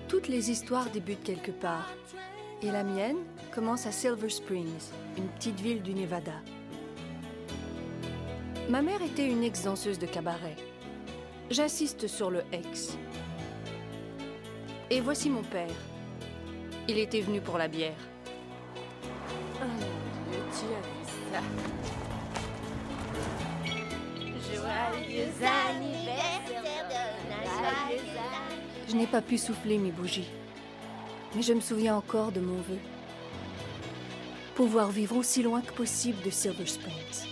Toutes les histoires débutent quelque part. Et la mienne commence à Silver Springs, une petite ville du Nevada. Ma mère était une ex-danseuse de cabaret. J'insiste sur le ex. Et voici mon père. Il était venu pour la bière. Oh mon Dieu, tu as vu ça? Joyeux anniversaire, Donna, joyeux anniversaire. Je n'ai pas pu souffler mes bougies. Mais je me souviens encore de mon vœu. Pouvoir vivre aussi loin que possible de Silver Springs.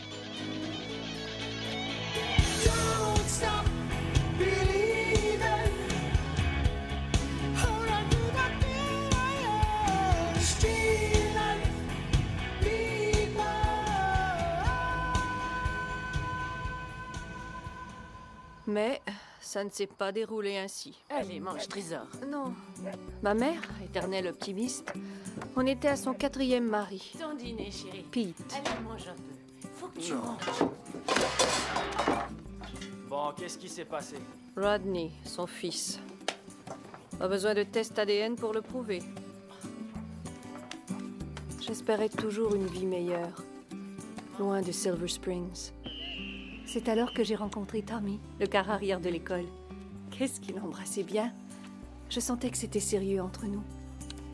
Mais ça ne s'est pas déroulé ainsi. Allez, mange, trésor. Non. Ma mère, éternelle optimiste, on était à son 4e mari, Ton dîner, chérie. Pete. Allez, mange un peu. Faut que tu manges. Bon, qu'est-ce qui s'est passé? Rodney, son fils. Pas besoin de test ADN pour le prouver. J'espérais toujours une vie meilleure, loin de Silver Springs. C'est alors que j'ai rencontré Tommy, le quart arrière de l'école. Qu'est-ce qu'il embrassait bien. Je sentais que c'était sérieux entre nous.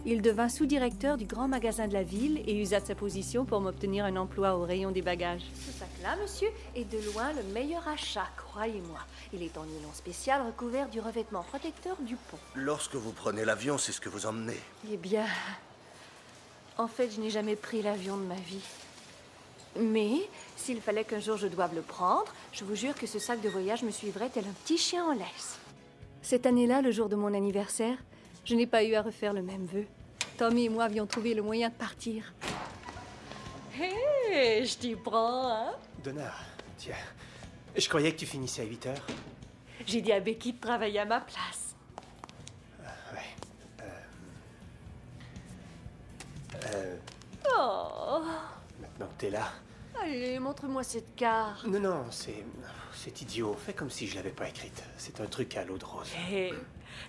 Il devint sous-directeur du grand magasin de la ville et usa de sa position pour m'obtenir un emploi au rayon des bagages. Ce sac-là, monsieur, est de loin le meilleur achat, croyez-moi. Il est en nylon spécial recouvert du revêtement protecteur du pont. Lorsque vous prenez l'avion, c'est ce que vous emmenez. Eh bien, en fait, je n'ai jamais pris l'avion de ma vie. Mais s'il fallait qu'un jour je doive le prendre, je vous jure que ce sac de voyage me suivrait tel un petit chien en laisse. Cette année-là, le jour de mon anniversaire, je n'ai pas eu à refaire le même vœu. Tommy et moi avions trouvé le moyen de partir. Hé, hey, je t'y prends, hein? Donna, tiens, je croyais que tu finissais à 8 heures. J'ai dit à Becky de travailler à ma place. Ouais. Oh! Maintenant que t'es là... Allez, montre-moi cette carte. Non, c'est idiot. Fais comme si je l'avais pas écrite. C'est un truc à l'eau de rose. Hé, hey,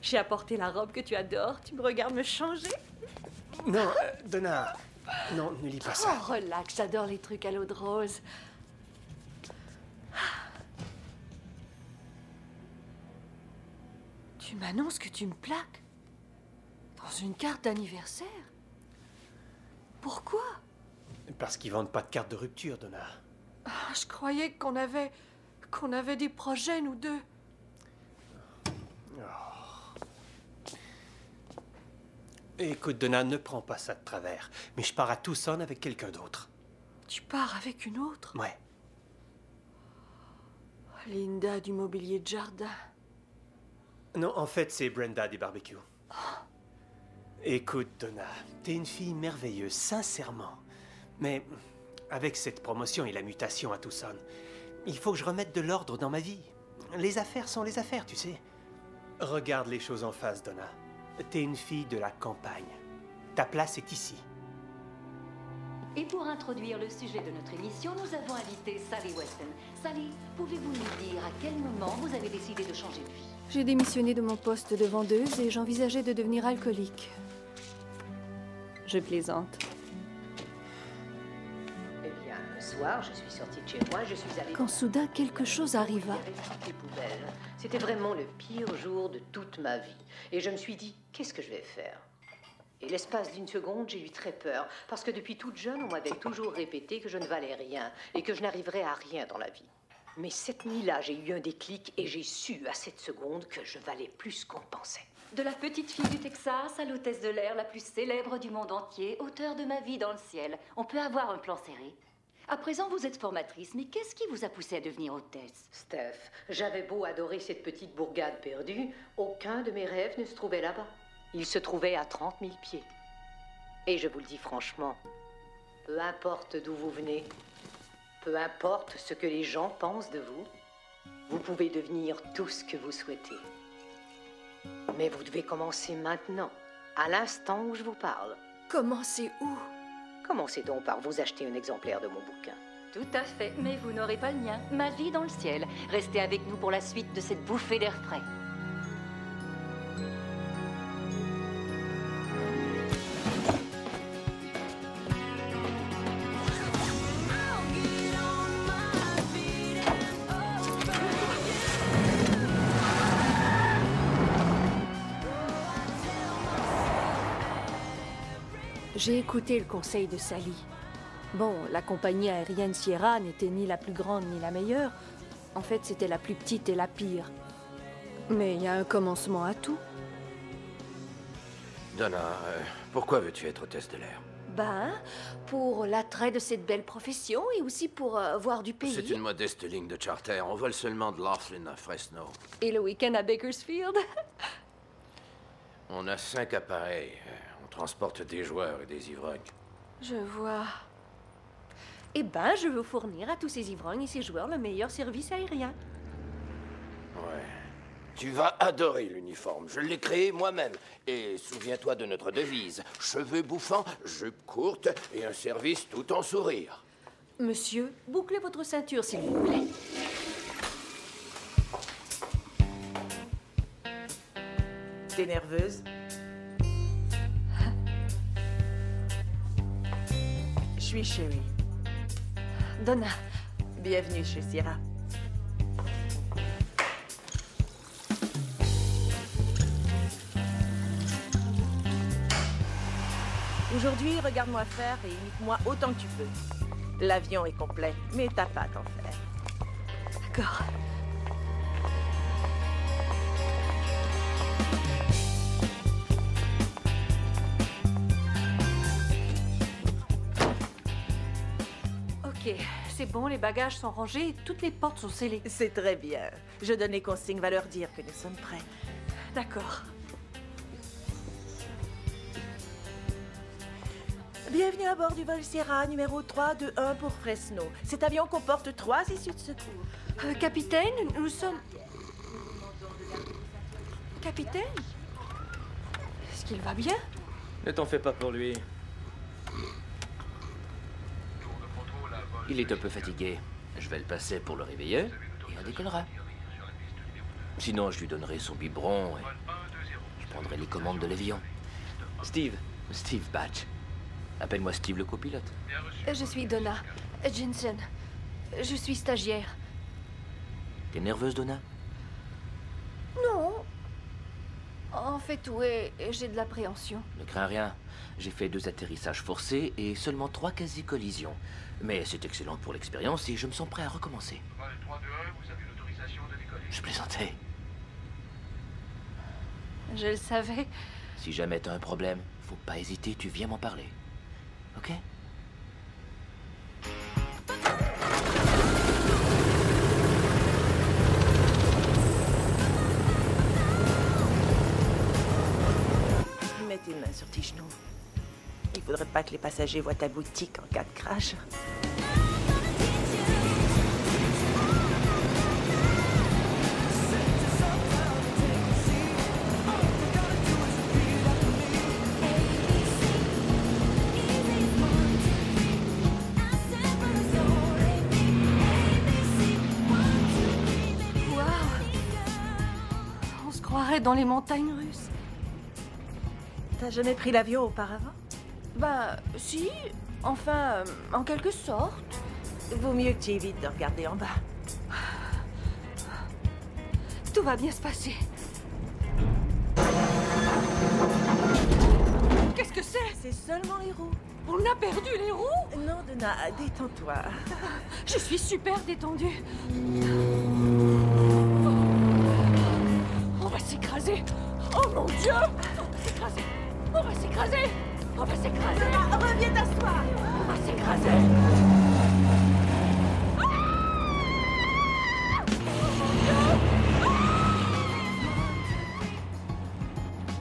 j'ai apporté la robe que tu adores. Tu me regardes me changer? Non, Donna, non, ne lis pas ça. Oh, relax, j'adore les trucs à l'eau de rose. Tu m'annonces que tu me plaques dans une carte d'anniversaire? Pourquoi? Parce qu'ils vendent pas de carte de rupture, Donna. Ah, je croyais qu'on avait des projets, nous deux. Écoute, Donna, ne prends pas ça de travers. Mais je pars à Tucson avec quelqu'un d'autre. Tu pars avec une autre? Ouais. Linda du mobilier de jardin. Non, en fait, c'est Brenda des barbecues. Écoute, Donna, t'es une fille merveilleuse, sincèrement. Mais avec cette promotion et la mutation à Tucson, il faut que je remette de l'ordre dans ma vie. Les affaires sont les affaires, tu sais. Regarde les choses en face, Donna. T'es une fille de la campagne. Ta place est ici. Et pour introduire le sujet de notre émission, nous avons invité Sally Weston. Sally, pouvez-vous nous dire à quel moment vous avez décidé de changer de vie? J'ai démissionné de mon poste de vendeuse et j'envisageais de devenir alcoolique. Je plaisante. Eh bien, un soir, je suis sortie de chez moi, je suis allée... Quand soudain, quelque chose arriva. Il y avait toutes les poubelles. C'était vraiment le pire jour de toute ma vie. Et je me suis dit, qu'est-ce que je vais faire? Et l'espace d'une seconde, j'ai eu très peur. Parce que depuis toute jeune, on m'avait toujours répété que je ne valais rien et que je n'arriverais à rien dans la vie. Mais cette nuit-là, j'ai eu un déclic et j'ai su à cette seconde que je valais plus qu'on pensait. De la petite fille du Texas à l'hôtesse de l'air la plus célèbre du monde entier, auteur de Ma vie dans le ciel, on peut avoir un plan serré. À présent, vous êtes formatrice, mais qu'est-ce qui vous a poussé à devenir hôtesse? Steph, j'avais beau adorer cette petite bourgade perdue, aucun de mes rêves ne se trouvait là-bas. Il se trouvait à 30 000 pieds. Et je vous le dis franchement, peu importe d'où vous venez, peu importe ce que les gens pensent de vous, vous pouvez devenir tout ce que vous souhaitez. Mais vous devez commencer maintenant, à l'instant où je vous parle. Commencez où? Commencez donc par vous acheter un exemplaire de mon bouquin. Tout à fait, mais vous n'aurez pas le mien. Ma vie dans le ciel. Restez avec nous pour la suite de cette bouffée d'air frais. J'ai écouté le conseil de Sally. Bon, la compagnie aérienne Sierra n'était ni la plus grande ni la meilleure. En fait, c'était la plus petite et la pire. Mais il y a un commencement à tout. Donna, pourquoi veux-tu être hôtesse de l'air? Ben, pour l'attrait de cette belle profession et aussi pour voir du pays. C'est une modeste ligne de charter. On vole seulement de Laughlin à Fresno. Et le week-end à Bakersfield. On a 5 appareils. On transporte des joueurs et des ivrognes. Je vois. Eh ben, je veux fournir à tous ces ivrognes et ces joueurs le meilleur service aérien. Ouais. Tu vas adorer l'uniforme. Je l'ai créé moi-même. Et souviens-toi de notre devise. Cheveux bouffants, jupe courte et un service tout en sourire. Monsieur, bouclez votre ceinture, s'il vous plaît. T'es nerveuse? Je suis Sherry. Donna. Bienvenue chez Sierra. Aujourd'hui, regarde-moi faire et imite-moi autant que tu peux. L'avion est complet, mais t'as pas à t'en faire. D'accord. Ok, c'est bon, les bagages sont rangés et toutes les portes sont scellées. C'est très bien. Je donne les consignes, va leur dire que nous sommes prêts. D'accord. Bienvenue à bord du vol Sierra numéro 321 pour Fresno. Cet avion comporte 3 issues de secours. Capitaine, nous sommes... Capitaine? Est-ce qu'il va bien? Ne t'en fais pas pour lui. Il est un peu fatigué. Je vais le passer pour le réveiller et on décollera. Sinon, je lui donnerai son biberon et je prendrai les commandes de l'avion. Steve Batch. Appelle-moi Steve le copilote. Je suis Donna Jensen. Je suis stagiaire. T'es nerveuse, Donna? Non. En fait, ouais, j'ai de l'appréhension. Ne crains rien. J'ai fait 2 atterrissages forcés et seulement 3 quasi-collisions. Mais c'est excellent pour l'expérience et je me sens prêt à recommencer. Je plaisantais. Je le savais. Si jamais t'as un problème, faut pas hésiter, tu viens m'en parler. Ok? Mets tes mains sur tes genoux. Il faudrait pas que les passagers voient ta boutique en cas de crash. Dans les montagnes russes. T'as jamais pris l'avion auparavant? Ben, si. Enfin, en quelque sorte. Vaut mieux que tu évites de regarder en bas. Tout va bien se passer. Qu'est-ce que c'est? C'est seulement les roues. On a perdu les roues? Non, Donna, détends-toi. Je suis super détendue. On va s'écraser. Oh mon Dieu! On va s'écraser. On va s'écraser. On va s'écraser. Reviens t'asseoir. On va s'écraser.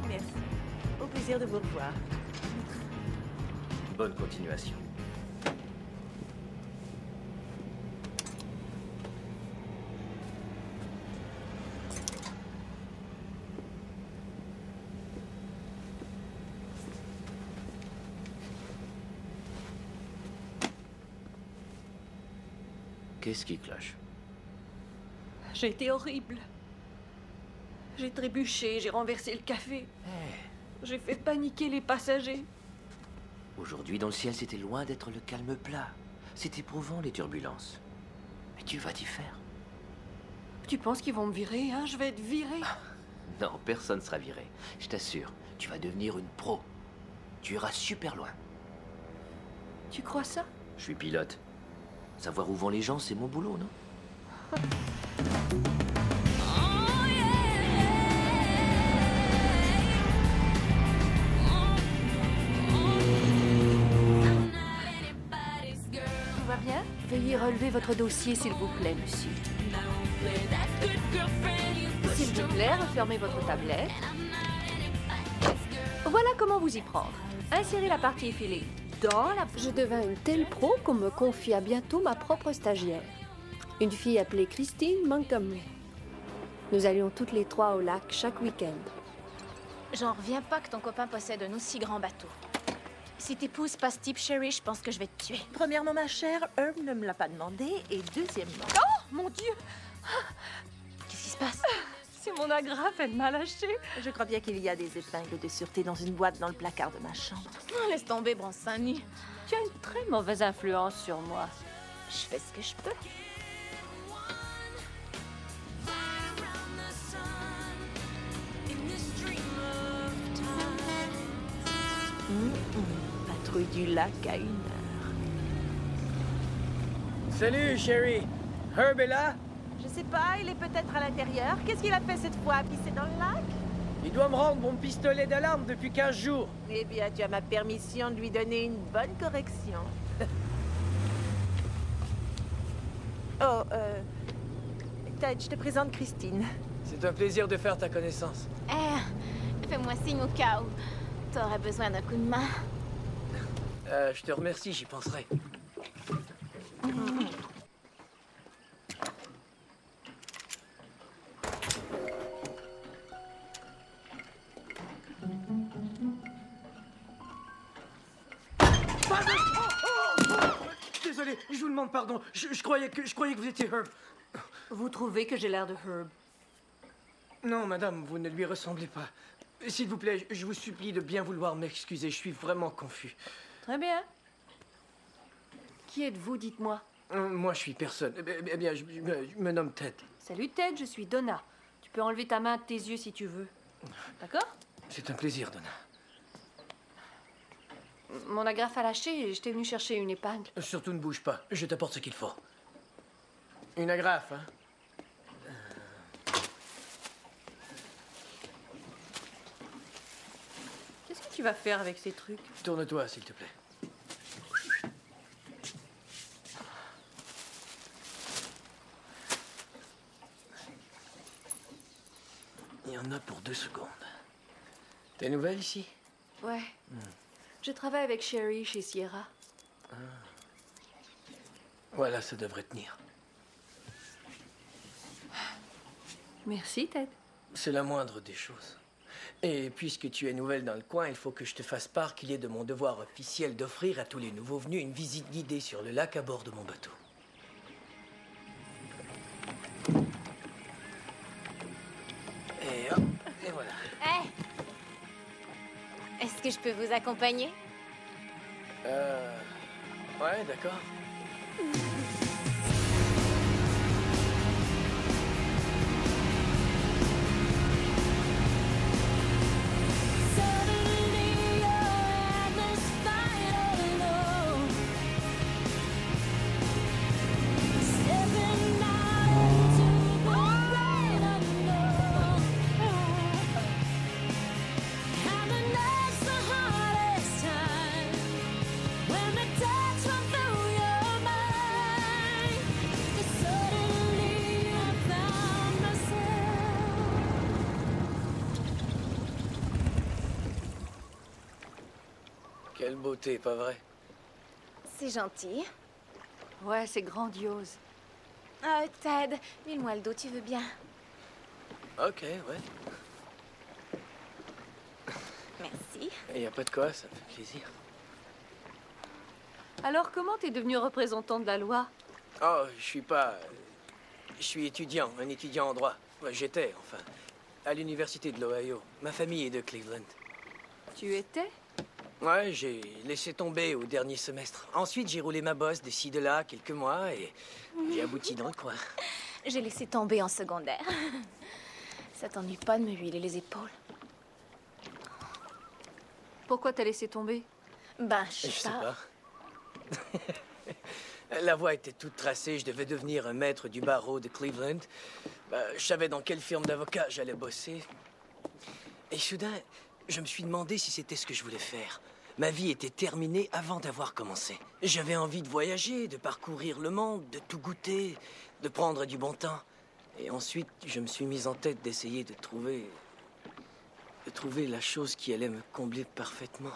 Merci. Au plaisir de vous revoir. Bonne continuation. Qu'est-ce qui cloche? J'ai été horrible. J'ai trébuché, j'ai renversé le café. J'ai fait paniquer les passagers. Aujourd'hui, dans le ciel, c'était loin d'être le calme plat. C'est éprouvant, les turbulences. Mais tu vas t'y faire. Tu penses qu'ils vont me virer, hein? Je vais être virée. Non, personne ne sera viré. Je t'assure, tu vas devenir une pro. Tu iras super loin. Tu crois ça? Je suis pilote. Savoir où vont les gens, c'est mon boulot, non? Tout va bien? Veuillez relever votre dossier, s'il vous plaît, monsieur. S'il vous plaît, refermez votre tablette. Voilà comment vous y prendre. Insérez la partie effilée dans la... Je devins une telle pro qu'on me confia bientôt ma propre stagiaire. Une fille appelée Christine Montgomery. Nous allions toutes les trois au lac chaque week-end. J'en reviens pas que ton copain possède un aussi grand bateau. Si t'épouses pas ce type Sherry, je pense que je vais te tuer. Premièrement, ma chère, Herb ne me l'a pas demandé. Et deuxièmement... Oh, mon Dieu! Qu'est-ce qui se passe? C'est mon agrafe, elle m'a lâché. Je crois bien qu'il y a des épingles de sûreté dans une boîte dans le placard de ma chambre. Oh, laisse tomber, Bronson-Saint-Denis. Tu as une très mauvaise influence sur moi. Je fais ce que je peux. Patrouille du lac à 1 heure. Salut, chérie. Herb est là? Je sais pas, il est peut-être à l'intérieur. Qu'est-ce qu'il a fait cette fois? Pisser dans le lac? Il doit me rendre mon pistolet d'alarme depuis 15 jours. Eh bien, tu as ma permission de lui donner une bonne correction. Oh, Ted, je te présente Christine. C'est un plaisir de faire ta connaissance. Fais-moi signe au cas où t'aurais besoin d'un coup de main. Je te remercie, j'y penserai. Désolé, je vous demande pardon. Je croyais que vous étiez Herb. Vous trouvez que j'ai l'air de Herb? Non, madame, vous ne lui ressemblez pas. S'il vous plaît, je vous supplie de bien vouloir m'excuser. Je suis vraiment confus. Très bien. Qui êtes-vous, dites-moi? Moi, je suis personne. Eh bien, je me nomme Ted. Salut Ted, je suis Donna. Tu peux enlever ta main de tes yeux si tu veux. D'accord? C'est un plaisir, Donna. Mon agrafe a lâché et j'étais venu chercher une épingle. Surtout ne bouge pas. Je t'apporte ce qu'il faut. Une agrafe, hein? Qu'est-ce que tu vas faire avec ces trucs? Tourne-toi, s'il te plaît. Il y en a pour 2 secondes. T'es nouvelle ici? Ouais. Je travaille avec Sherry chez Sierra. Voilà, ça devrait tenir. Merci, Ted. C'est la moindre des choses. Et puisque tu es nouvelle dans le coin, il faut que je te fasse part qu'il est de mon devoir officiel d'offrir à tous les nouveaux venus une visite guidée sur le lac à bord de mon bateau. Et hop, et voilà. Est-ce que je peux vous accompagner? Ouais, d'accord. Quelle beauté, pas vrai? C'est gentil. Ouais, c'est grandiose. Ah, Ted, mille-moi le dos, tu veux bien? Ok, ouais. Merci. Y a pas de quoi, ça me fait plaisir. Alors, comment t'es devenu représentant de la loi? Oh, je suis pas... Je suis étudiant, un étudiant en droit. Ouais, j'étais, enfin, à l'université de l'Ohio. Ma famille est de Cleveland. Tu étais? Ouais, j'ai laissé tomber au dernier semestre. Ensuite, j'ai roulé ma bosse de ci, de là, quelques mois, et j'ai abouti dans le coin. J'ai laissé tomber en secondaire. Ça t'ennuie pas de me huiler les épaules? Pourquoi t'as laissé tomber? Ben, je Je sais sais pas. pas. La voie était toute tracée, je devais devenir un maître du barreau de Cleveland. Je savais dans quelle firme d'avocat j'allais bosser. Et soudain, je me suis demandé si c'était ce que je voulais faire. Ma vie était terminée avant d'avoir commencé. J'avais envie de voyager, de parcourir le monde, de tout goûter, de prendre du bon temps. Et ensuite, je me suis mise en tête d'essayer de trouver la chose qui allait me combler parfaitement.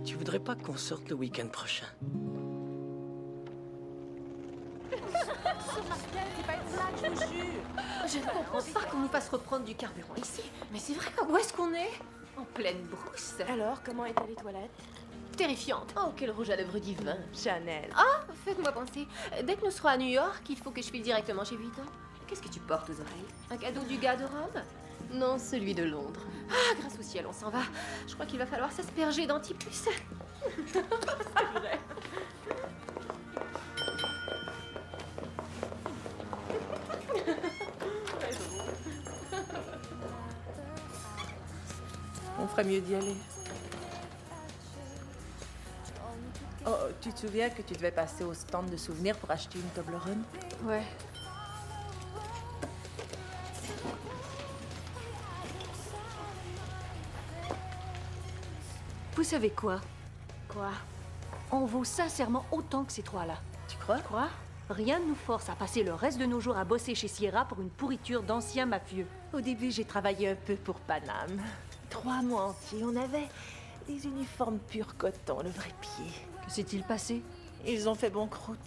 Tu voudrais pas qu'on sorte le week-end prochain? Je ne comprends pas qu'on nous fasse reprendre du carburant ici. Mais c'est vrai, où est-ce qu'on est? En pleine brousse. Alors, comment étaient les toilettes? Terrifiante. Oh, quel rouge à lèvres divin. Chanel. Ah, faites-moi penser. Dès que nous serons à New York, il faut que je file directement chez Vuitton. Qu'est-ce que tu portes aux oreilles? Un cadeau du gars de Rome? Non, celui de Londres. Ah, grâce au ciel, on s'en va. Je crois qu'il va falloir s'asperger d'antipuce. C'est vrai. On ferait mieux d'y aller. Oh, tu te souviens que tu devais passer au stand de souvenirs pour acheter une Toblerone? Ouais. Vous savez quoi? Quoi? On vaut sincèrement autant que ces trois-là. Tu crois? Quoi? Rien ne nous force à passer le reste de nos jours à bosser chez Sierra pour une pourriture d'anciens mafieux. Au début, j'ai travaillé un peu pour Paname. 3 mois entiers, on avait des uniformes pur coton, le vrai pied. Que s'est-il passé? Ils ont fait banqueroute.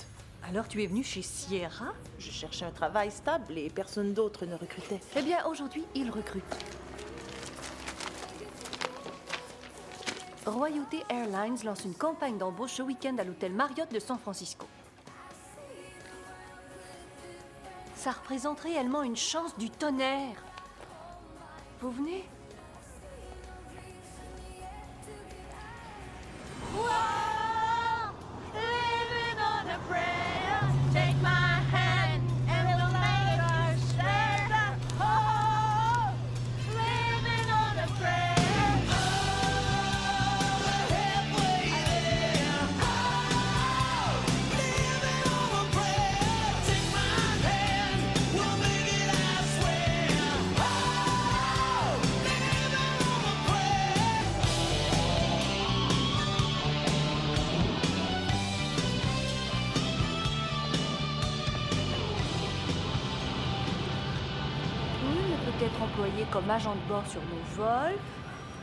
Alors tu es venu chez Sierra? Je cherchais un travail stable et personne d'autre ne recrutait. Eh bien, aujourd'hui, ils recrutent. Royauté Airlines lance une campagne d'embauche ce week-end à l'hôtel Marriott de San Francisco. Ça représente réellement une chance du tonnerre. Vous venez? Être employé comme agent de bord sur nos vols,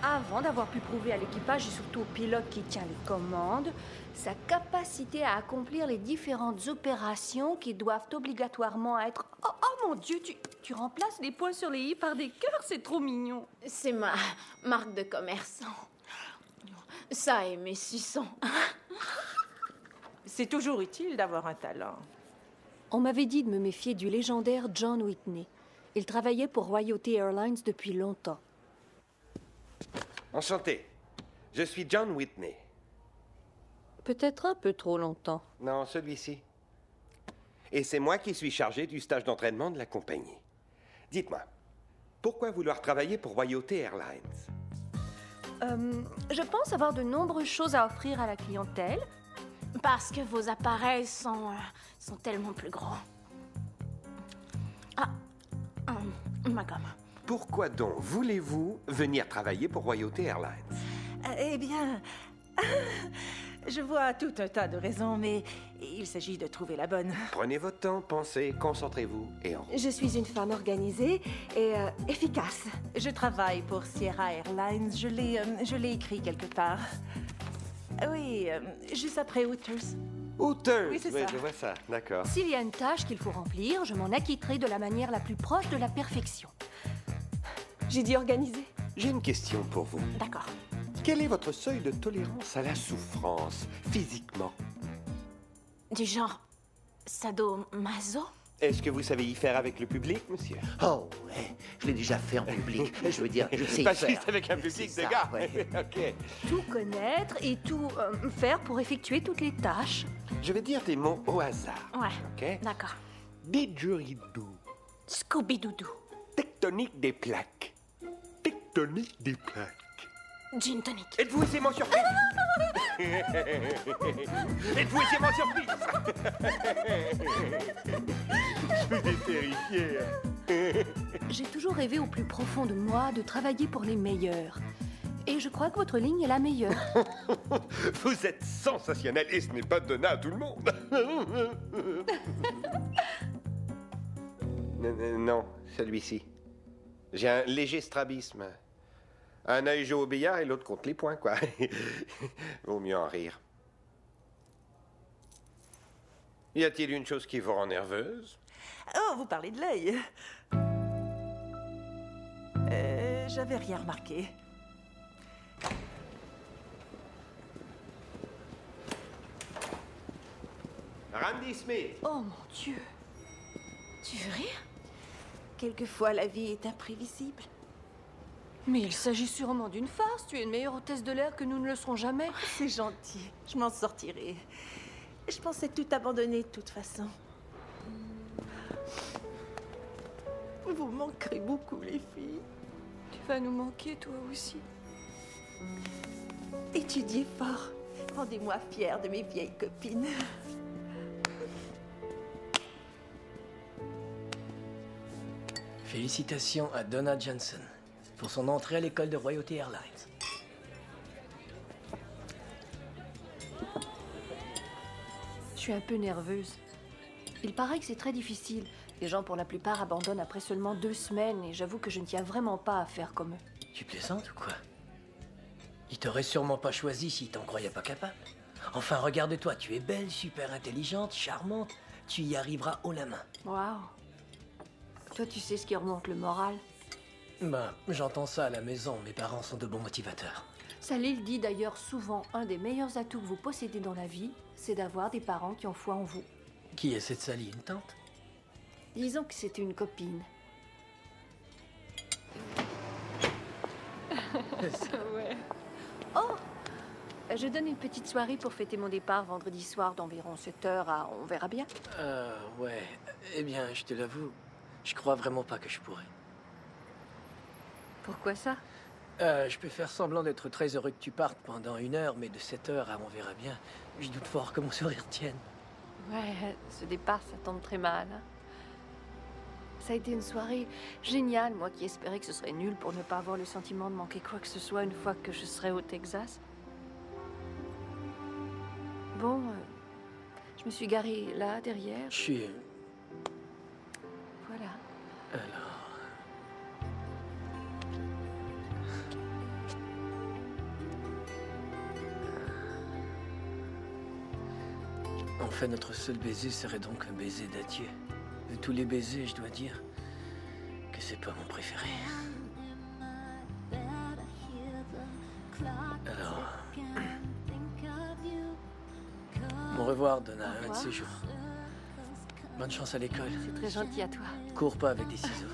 avant d'avoir pu prouver à l'équipage et surtout au pilote qui tient les commandes, sa capacité à accomplir les différentes opérations qui doivent obligatoirement être... Oh mon Dieu, tu remplaces les points sur les i par des cœurs, c'est trop mignon. C'est ma marque de commerce. Ça et mes suçons. C'est toujours utile d'avoir un talent. On m'avait dit de me méfier du légendaire John Whitney. Il travaillait pour Royauté Airlines depuis longtemps. Enchanté. Je suis John Whitney. Peut-être un peu trop longtemps. Non, celui-ci. Et c'est moi qui suis chargé du stage d'entraînement de la compagnie. Dites-moi, pourquoi vouloir travailler pour Royauté Airlines? Je pense avoir de nombreuses choses à offrir à la clientèle. Parce que vos appareils sont tellement plus gros. Ah, ma gomme. Pourquoi donc voulez-vous venir travailler pour Royauté Airlines? Eh bien, je vois tout un tas de raisons, mais il s'agit de trouver la bonne. Prenez votre temps, pensez, concentrez-vous et en route. Je suis une femme organisée et efficace. Je travaille pour Sierra Airlines. Je l'ai écrit quelque part. Oui, juste après Hooters. Hooters! Oui, c'est ça. Je vois ça, d'accord. S'il y a une tâche qu'il faut remplir, je m'en acquitterai de la manière la plus proche de la perfection. J'ai dit organisée. J'ai une question pour vous. D'accord. Quel est votre seuil de tolérance à la souffrance, physiquement? Du genre sadomaso? Est-ce que vous savez y faire avec le public, monsieur? Oh, ouais, je l'ai déjà fait en public. Je veux dire, je sais y Pas faire. juste avec un public de gars. Ouais. OK. Tout connaître et tout faire pour effectuer toutes les tâches. Je vais dire des mots au hasard. Ouais. OK? D'accord. Didgeridoo. Scooby-Doudou. Tectonique des plaques. tonic des plaques. Gin tonic. Êtes-vous aisément surpris? Êtes-vous aisément surpris? Je suis terrifié. J'ai toujours rêvé au plus profond de moi de travailler pour les meilleurs. Et je crois que votre ligne est la meilleure. Vous êtes sensationnel et ce n'est pas donné à tout le monde. Non, celui-ci. J'ai un léger strabisme. Un œil joue au billard et l'autre compte les points, quoi. Vaut mieux en rire. Y a-t-il une chose qui vous rend nerveuse? Oh, vous parlez de l'œil. J'avais rien remarqué. Randy Smith. Oh mon Dieu. Tu veux rire? Quelquefois, la vie est imprévisible. Mais il s'agit sûrement d'une farce. Tu es une meilleure hôtesse de l'air que nous ne le serons jamais. C'est gentil. Je m'en sortirai. Je pensais tout abandonner de toute façon. Vous manquerez beaucoup, les filles. Tu vas nous manquer, toi aussi. Étudiez fort. Rendez-moi fière de mes vieilles copines. Félicitations à Donna Johnson pour son entrée à l'école de Royalty Airlines. Je suis un peu nerveuse. Il paraît que c'est très difficile. Les gens, pour la plupart, abandonnent après seulement 2 semaines et j'avoue que je ne tiens vraiment pas à faire comme eux. Tu plaisantes ou quoi? Ils t'auraient sûrement pas choisi s'ils t'en croyaient pas capable. Enfin, regarde-toi, tu es belle, super intelligente, charmante. Tu y arriveras haut la main. Waouh. Toi, tu sais ce qui remonte le moral. Ben, j'entends ça à la maison. Mes parents sont de bons motivateurs. Salil dit d'ailleurs souvent un des meilleurs atouts que vous possédez dans la vie, c'est d'avoir des parents qui ont foi en vous. Qui est cette Sally, une tante? Disons que c'était une copine. Ouais. Oh! Je donne une petite soirée pour fêter mon départ vendredi soir d'environ 7 heures à on verra bien. Ouais. Eh bien, je te l'avoue, je crois vraiment pas que je pourrais. Pourquoi ça? Je peux faire semblant d'être très heureux que tu partes pendant 1 heure, mais de 7 heures à on verra bien, je doute fort que mon sourire tienne. Ouais, ce départ, ça tombe très mal. Hein. Ça a été une soirée géniale, moi qui espérais que ce serait nul pour ne pas avoir le sentiment de manquer quoi que ce soit une fois que je serai au Texas. Bon, je me suis garée là, derrière. Je suis... Voilà. Alors... En fait, notre seul baiser serait donc un baiser d'adieu. De tous les baisers, je dois dire que c'est pas mon préféré. Alors... Au revoir, Donna, un de ces jours. Bonne chance à l'école. C'est très gentil à toi. Cours pas avec des ciseaux.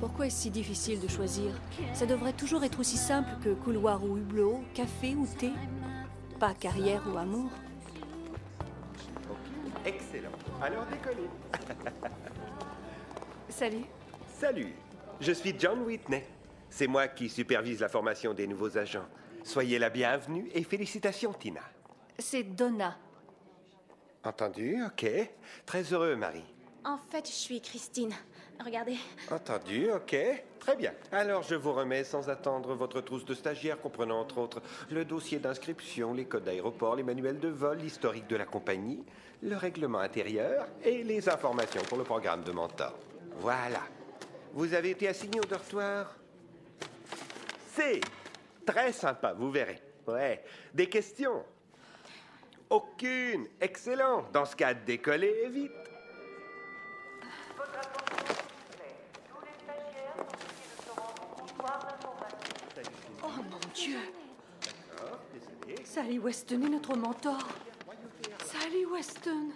Pourquoi est-ce si difficile de choisir? Ça devrait toujours être aussi simple que couloir ou hublot, café ou thé. Pas carrière ou amour. Excellent. Alors décollez. Salut. Salut. Je suis John Whitney. C'est moi qui supervise la formation des nouveaux agents. Soyez la bienvenue et félicitations, Tina. C'est Donna. Entendu, ok. Très heureux, Marie. En fait, je suis Christine. Regardez. Entendu, ok. Très bien. Alors, je vous remets sans attendre votre trousse de stagiaire comprenant entre autres le dossier d'inscription, les codes d'aéroport, les manuels de vol, l'historique de la compagnie, le règlement intérieur et les informations pour le programme de mentor. Voilà. Vous avez été assigné au dortoir? C'est très sympa, vous verrez. Ouais. Des questions? Aucune. Excellent. Dans ce cas, décollez vite. Oh mon Dieu! Sally Weston est notre mentor. Sally Weston.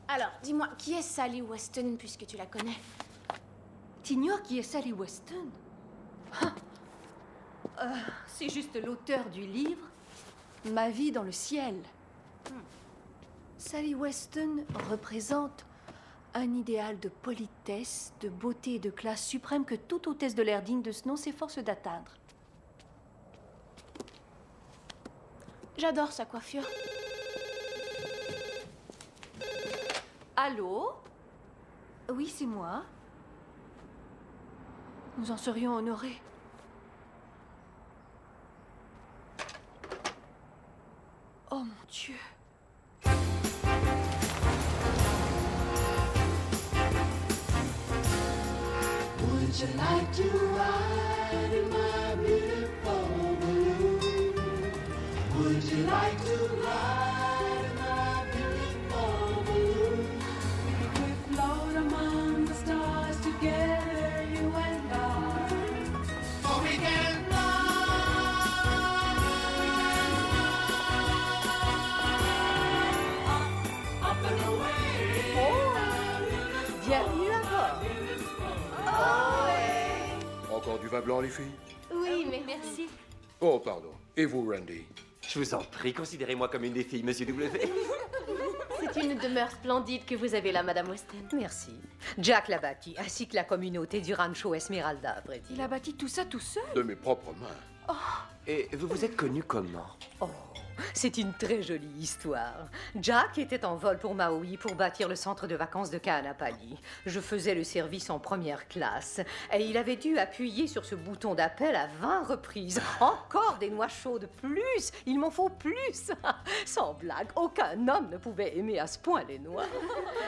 Alors, dis-moi, qui est Sally Weston, puisque tu la connais? T'ignores qui est Sally Weston? C'est juste l'auteur du livre Ma vie dans le ciel. Sally Weston représente un idéal de politesse, de beauté et de classe suprême que toute hôtesse de l'air digne de ce nom s'efforce d'atteindre. J'adore sa coiffure. Allô? Oui, c'est moi. Nous en serions honorés. Oh mon Dieu. Would you like to ride in my beautiful balloon? Would you like to ride in my beautiful balloon? We float among the stars together, you and I. For we can fly up and away. Bienvenue à bord. Encore du vin blanc, les filles? Oui, mais merci. Oh, pardon. Et vous, Randy? Je vous en prie, considérez-moi comme une des filles, Monsieur W. C'est une demeure splendide que vous avez là, Madame Weston. Merci. Jack l'a bâti, ainsi que la communauté du Rancho Esmeralda, à vrai dire. Il a bâti tout ça tout seul? De mes propres mains. Et vous vous êtes connu comment? Oh, c'est une très jolie histoire. Jack était en vol pour Maui pour bâtir le centre de vacances de Kaanapali. Je faisais le service en première classe et il avait dû appuyer sur ce bouton d'appel à 20 reprises. Encore des noix chaudes, plus! Il m'en faut plus! Sans blague, aucun homme ne pouvait aimer à ce point les noix.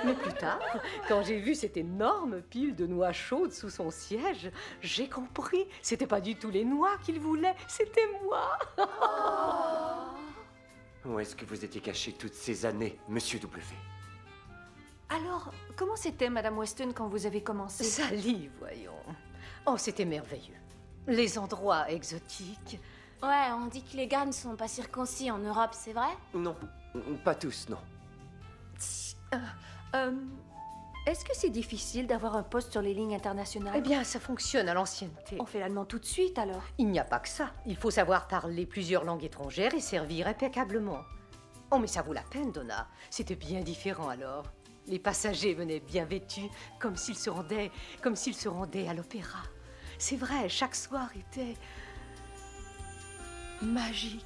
Mais plus tard, quand j'ai vu cette énorme pile de noix chaudes sous son siège, j'ai compris. C'était pas du tout les noix qu'il voulait, c'était moi! Où est-ce que vous étiez caché toutes ces années, Monsieur W? Alors, comment c'était, Madame Weston, quand vous avez commencé? Sally, voyons. Oh, c'était merveilleux. Les endroits exotiques. Ouais, on dit que les gars ne sont pas circoncis en Europe, c'est vrai? Non, pas tous, non. Est-ce que c'est difficile d'avoir un poste sur les lignes internationales? Eh bien, ça fonctionne à l'ancienneté. On fait l'allemand tout de suite, alors. Il n'y a pas que ça. Il faut savoir parler plusieurs langues étrangères et servir impeccablement. Oh, mais ça vaut la peine, Donna. C'était bien différent, alors. Les passagers venaient bien vêtus, comme s'ils se rendaient à l'opéra. C'est vrai, chaque soir était magique.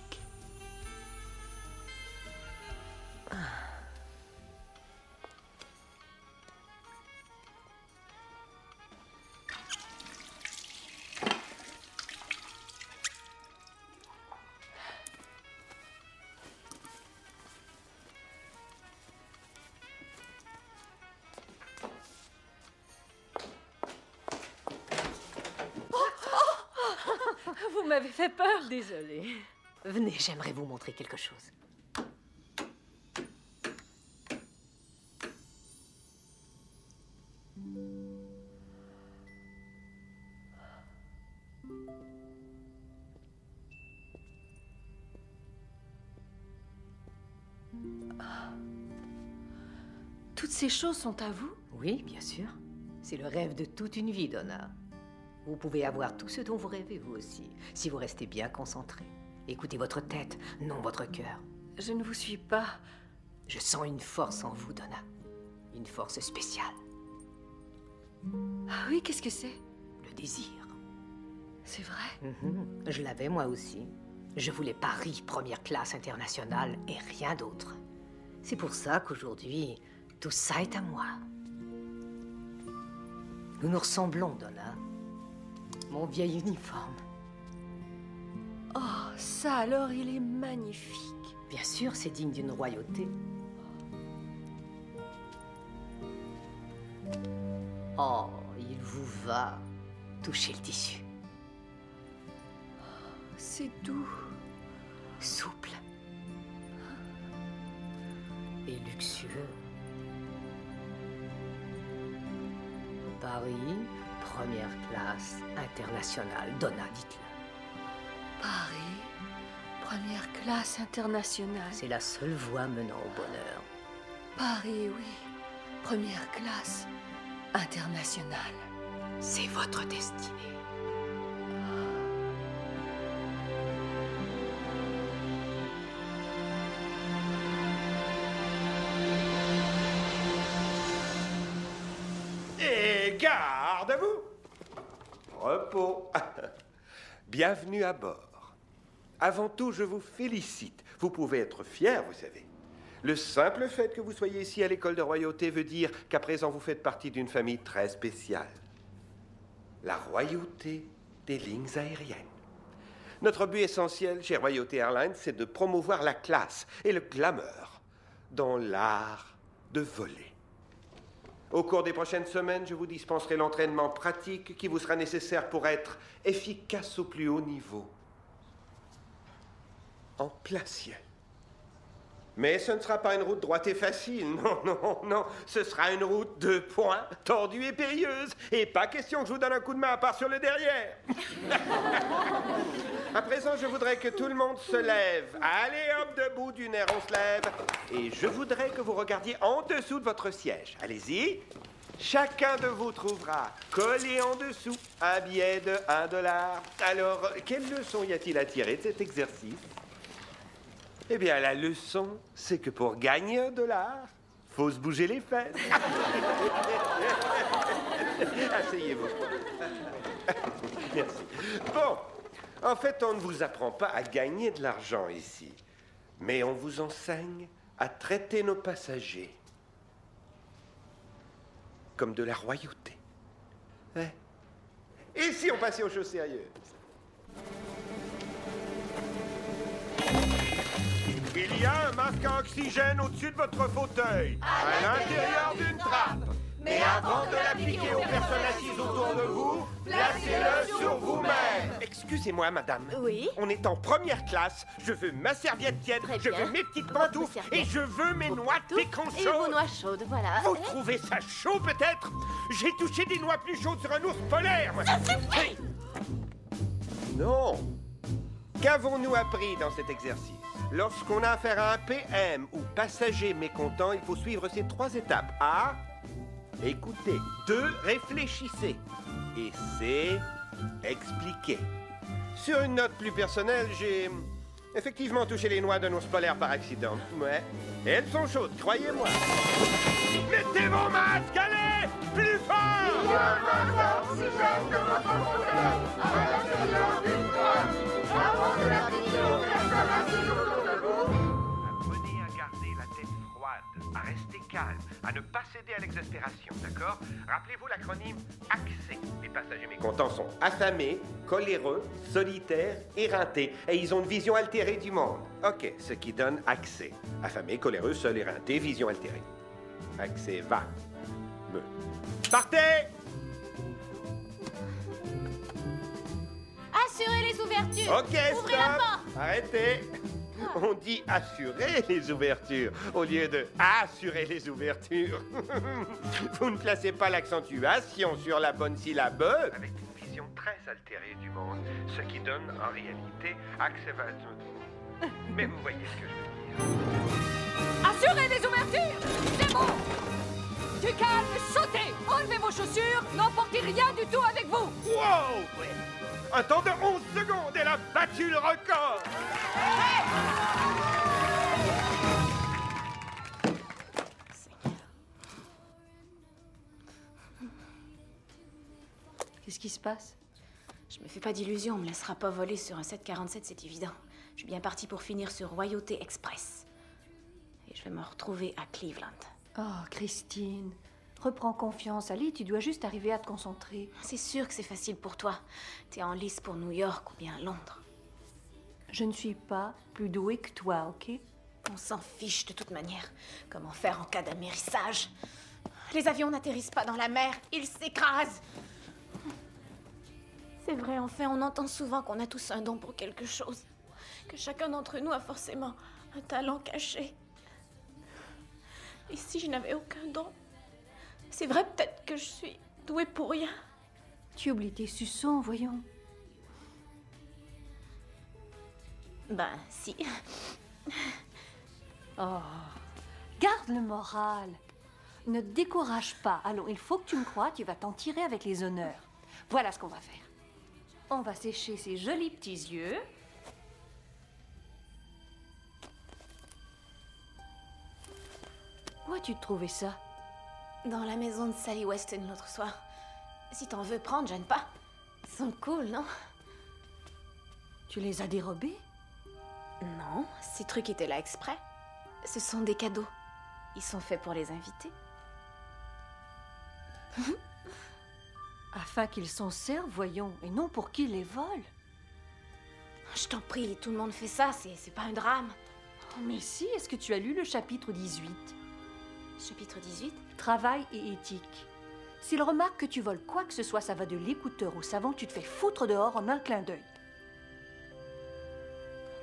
Vous m'avez fait peur. Désolée. Venez, j'aimerais vous montrer quelque chose. Toutes ces choses sont à vous? Oui, bien sûr. C'est le rêve de toute une vie, Donna. Vous pouvez avoir tout ce dont vous rêvez, vous aussi, si vous restez bien concentré. Écoutez votre tête, non votre cœur. Je ne vous suis pas. Je sens une force en vous, Donna. Une force spéciale. Ah oui, qu'est-ce que c'est? Le désir. C'est vrai? Je l'avais moi aussi. Je voulais Paris, première classe internationale et rien d'autre. C'est pour ça qu'aujourd'hui, tout ça est à moi. Nous nous ressemblons, Donna. Mon vieil uniforme. Oh, ça alors, il est magnifique. Bien sûr, c'est digne d'une royauté. Oh, il vous va. Touchez le tissu. C'est doux. Souple. Et luxueux. Paris, première classe internationale. Donna, dites-le. Paris, première classe internationale. C'est la seule voie menant au bonheur. Paris, oui. Première classe internationale. C'est votre destinée. Garde à vous. Repos. Bienvenue à bord. Avant tout, je vous félicite. Vous pouvez être fiers, vous savez. Le simple fait que vous soyez ici à l'école de royauté veut dire qu'à présent vous faites partie d'une famille très spéciale. La royauté des lignes aériennes. Notre but essentiel chez Royauté Airlines, c'est de promouvoir la classe et le glamour dans l'art de voler. Au cours des prochaines semaines, je vous dispenserai l'entraînement pratique qui vous sera nécessaire pour être efficace au plus haut niveau. En plein ciel. Mais ce ne sera pas une route droite et facile, non, non, non. Ce sera une route 2 points, tordue et périlleuse. Et pas question que je vous donne un coup de main à part sur le derrière. À présent, je voudrais que tout le monde se lève. Allez, hop, debout, d'une air, on se lève. Et je voudrais que vous regardiez en dessous de votre siège. Allez-y. Chacun de vous trouvera collé en dessous un billet de $1. Alors, quelle leçon y a-t-il à tirer de cet exercice? Eh bien, la leçon, c'est que pour gagner $1, faut se bouger les fesses. Asseyez-vous. Merci. Bon, en fait, on ne vous apprend pas à gagner de l'argent ici, mais on vous enseigne à traiter nos passagers comme de la royauté. Ouais. Et si on passait aux choses sérieuses? Il y a un masque à oxygène au-dessus de votre fauteuil, à l'intérieur d'une trappe. Mais avant de l'appliquer aux personnes assises autour de vous, placez-le sur vous-même. Excusez-moi, madame. Oui? On est en première classe. Je veux ma serviette tiède, je veux mes petites pantoufles et je veux mes noix de pécan Et chaudes. vos noix chaudes, voilà. Vous trouvez ça chaud, peut-être? J'ai touché des noix plus chaudes sur un ours polaire, moi. Ça suffit! Non. Qu'avons-nous appris dans cet exercice? Lorsqu'on a affaire à un PM ou passager mécontent, il faut suivre ces 3 étapes. A. Écoutez. 2. Réfléchissez. Et C. Expliquez. Sur une note plus personnelle, j'ai effectivement touché les noix d'un ours polaire par accident. Ouais. Et elles sont chaudes, croyez-moi. Mettez vos masques, allez! Plus fort! Il y a un masque d'oxygène de votre fauteuil à l'intérieur d'une trappe. Avant de l'appliquer aux personnes assises autour de vous. Apprenez à garder la tête froide, à rester calme, à ne pas céder à l'exaspération, d'accord? Rappelez-vous l'acronyme ACCE. Les passagers mécontents sont affamés, coléreux, solitaires, éreintés. Et ils ont une vision altérée du monde. OK, ce qui donne ACCE. Affamé, coléreux, seul, éreinté, vision altérée. ACCE va. Me. Partez! Assurez les ouvertures! OK, Ouvrez la stop! porte! Arrêtez! On dit assurer les ouvertures au lieu de assurer les ouvertures. Vous ne placez pas l'accentuation sur la bonne syllabe avec une vision très altérée du monde, ce qui donne en réalité accélération. Mais vous voyez ce que je veux dire. Assurez les ouvertures! C'est bon! Du calme, sautez! Enlevez vos chaussures! N'emportez rien du tout avec vous! Wow! Un temps de 11 secondes, elle a battu le record! Qu'est-ce qui se passe? Je me fais pas d'illusions, on me laissera pas voler sur un 747, c'est évident. Je suis bien partie pour finir sur Royauté Express. Et je vais me retrouver à Cleveland. Oh, Christine, reprends confiance. Allez, tu dois juste arriver à te concentrer. C'est sûr que c'est facile pour toi. T'es en lice pour New York ou bien Londres. Je ne suis pas plus douée que toi, OK? On s'en fiche de toute manière. Comment faire en cas d'amérissage? Les avions n'atterrissent pas dans la mer, ils s'écrasent. C'est vrai, enfin, on entend souvent qu'on a tous un don pour quelque chose. Que chacun d'entre nous a forcément un talent caché. Et si je n'avais aucun don? C'est vrai peut-être que je suis douée pour rien. Tu oublies tes suçons, voyons. Ben, si. Oh, garde le moral. Ne te décourage pas. Allons, il faut que tu me croies, tu vas t'en tirer avec les honneurs. Voilà ce qu'on va faire. On va sécher ces jolis petits yeux. Où as-tu trouvé ça? Dans la maison de Sally Weston l'autre soir. Si t'en veux prendre, gêne pas. Ils sont cool, non? Tu les as dérobés? Non, ces trucs étaient là exprès. Ce sont des cadeaux. Ils sont faits pour les invités. Afin qu'ils s'en servent, voyons, et non pour qu'ils les volent. Je t'en prie, tout le monde fait ça, c'est pas un drame. Oh, mais si, est-ce que tu as lu le chapitre 18? Chapitre 18? Travail et éthique. S'il remarque que tu voles quoi que ce soit, ça va de l'écouteur au savon, tu te fais foutre dehors en un clin d'œil.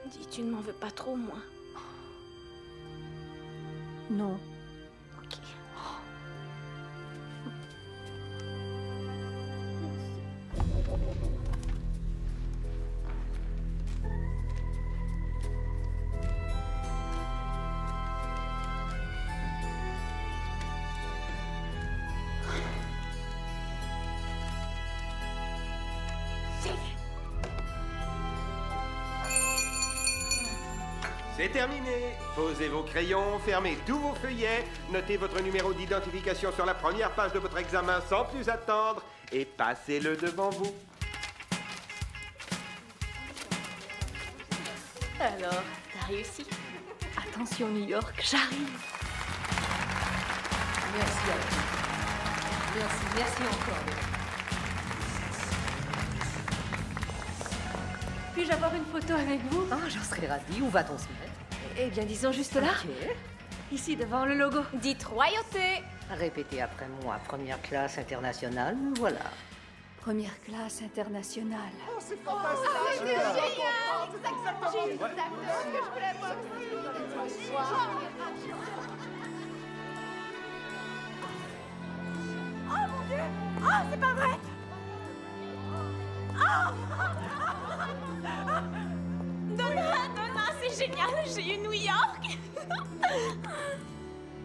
Dis, tu ne m'en veux pas trop, moi. Non. Ok. C'est terminé. Posez vos crayons, fermez tous vos feuillets, notez votre numéro d'identification sur la première page de votre examen sans plus attendre et passez-le devant vous. Alors, t'as réussi? Attention New York, j'arrive. Merci à vous. Merci encore. Puis-je avoir une photo avec vous? Ah, j'en serais ravie. Où va-t-on se mettre? Eh bien, disons juste là. Ok. Ici, devant le logo. Dites royauté! Répétez après moi. Première classe internationale, voilà. Première classe internationale. Oh, c'est fantastique! c'est génial! C'est exactement ce que je voulais voir. Oh mon Dieu! Oh, c'est pas vrai! Donna, c'est génial! J'ai eu New York!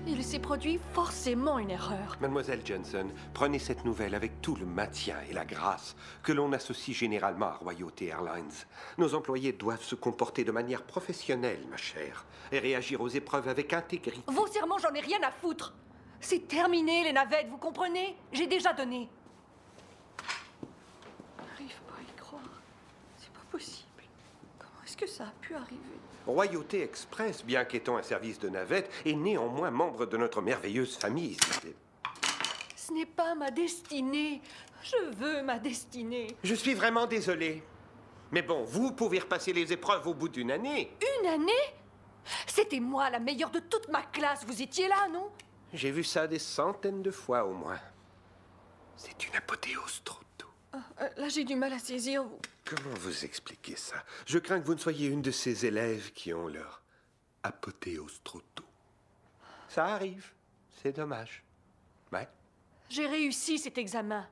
Il s'est produit forcément une erreur. Mademoiselle Jensen, prenez cette nouvelle avec tout le maintien et la grâce que l'on associe généralement à Royauté Airlines. Nos employés doivent se comporter de manière professionnelle, ma chère, et réagir aux épreuves avec intégrité. Vos serments, j'en ai rien à foutre. C'est terminé, les navettes, vous comprenez? J'ai déjà donné. J'arrive pas à y croire. C'est pas possible. Comment est-ce que ça a pu arriver? Royauté Express, bien qu'étant un service de navette, est néanmoins membre de notre merveilleuse famille. Ce n'est pas ma destinée. Je veux ma destinée. Je suis vraiment désolé. Mais bon, vous pouvez repasser les épreuves au bout d'une année. Une année? C'était moi la meilleure de toute ma classe. Vous étiez là, non? J'ai vu ça des centaines de fois au moins. C'est une apothéose trop tôt. Là, j'ai du mal à saisir. Comment vous expliquer ça? Je crains que vous ne soyez une de ces élèves qui ont leur apothéose trop tôt. Ça arrive. C'est dommage. Ouais. J'ai réussi cet examen.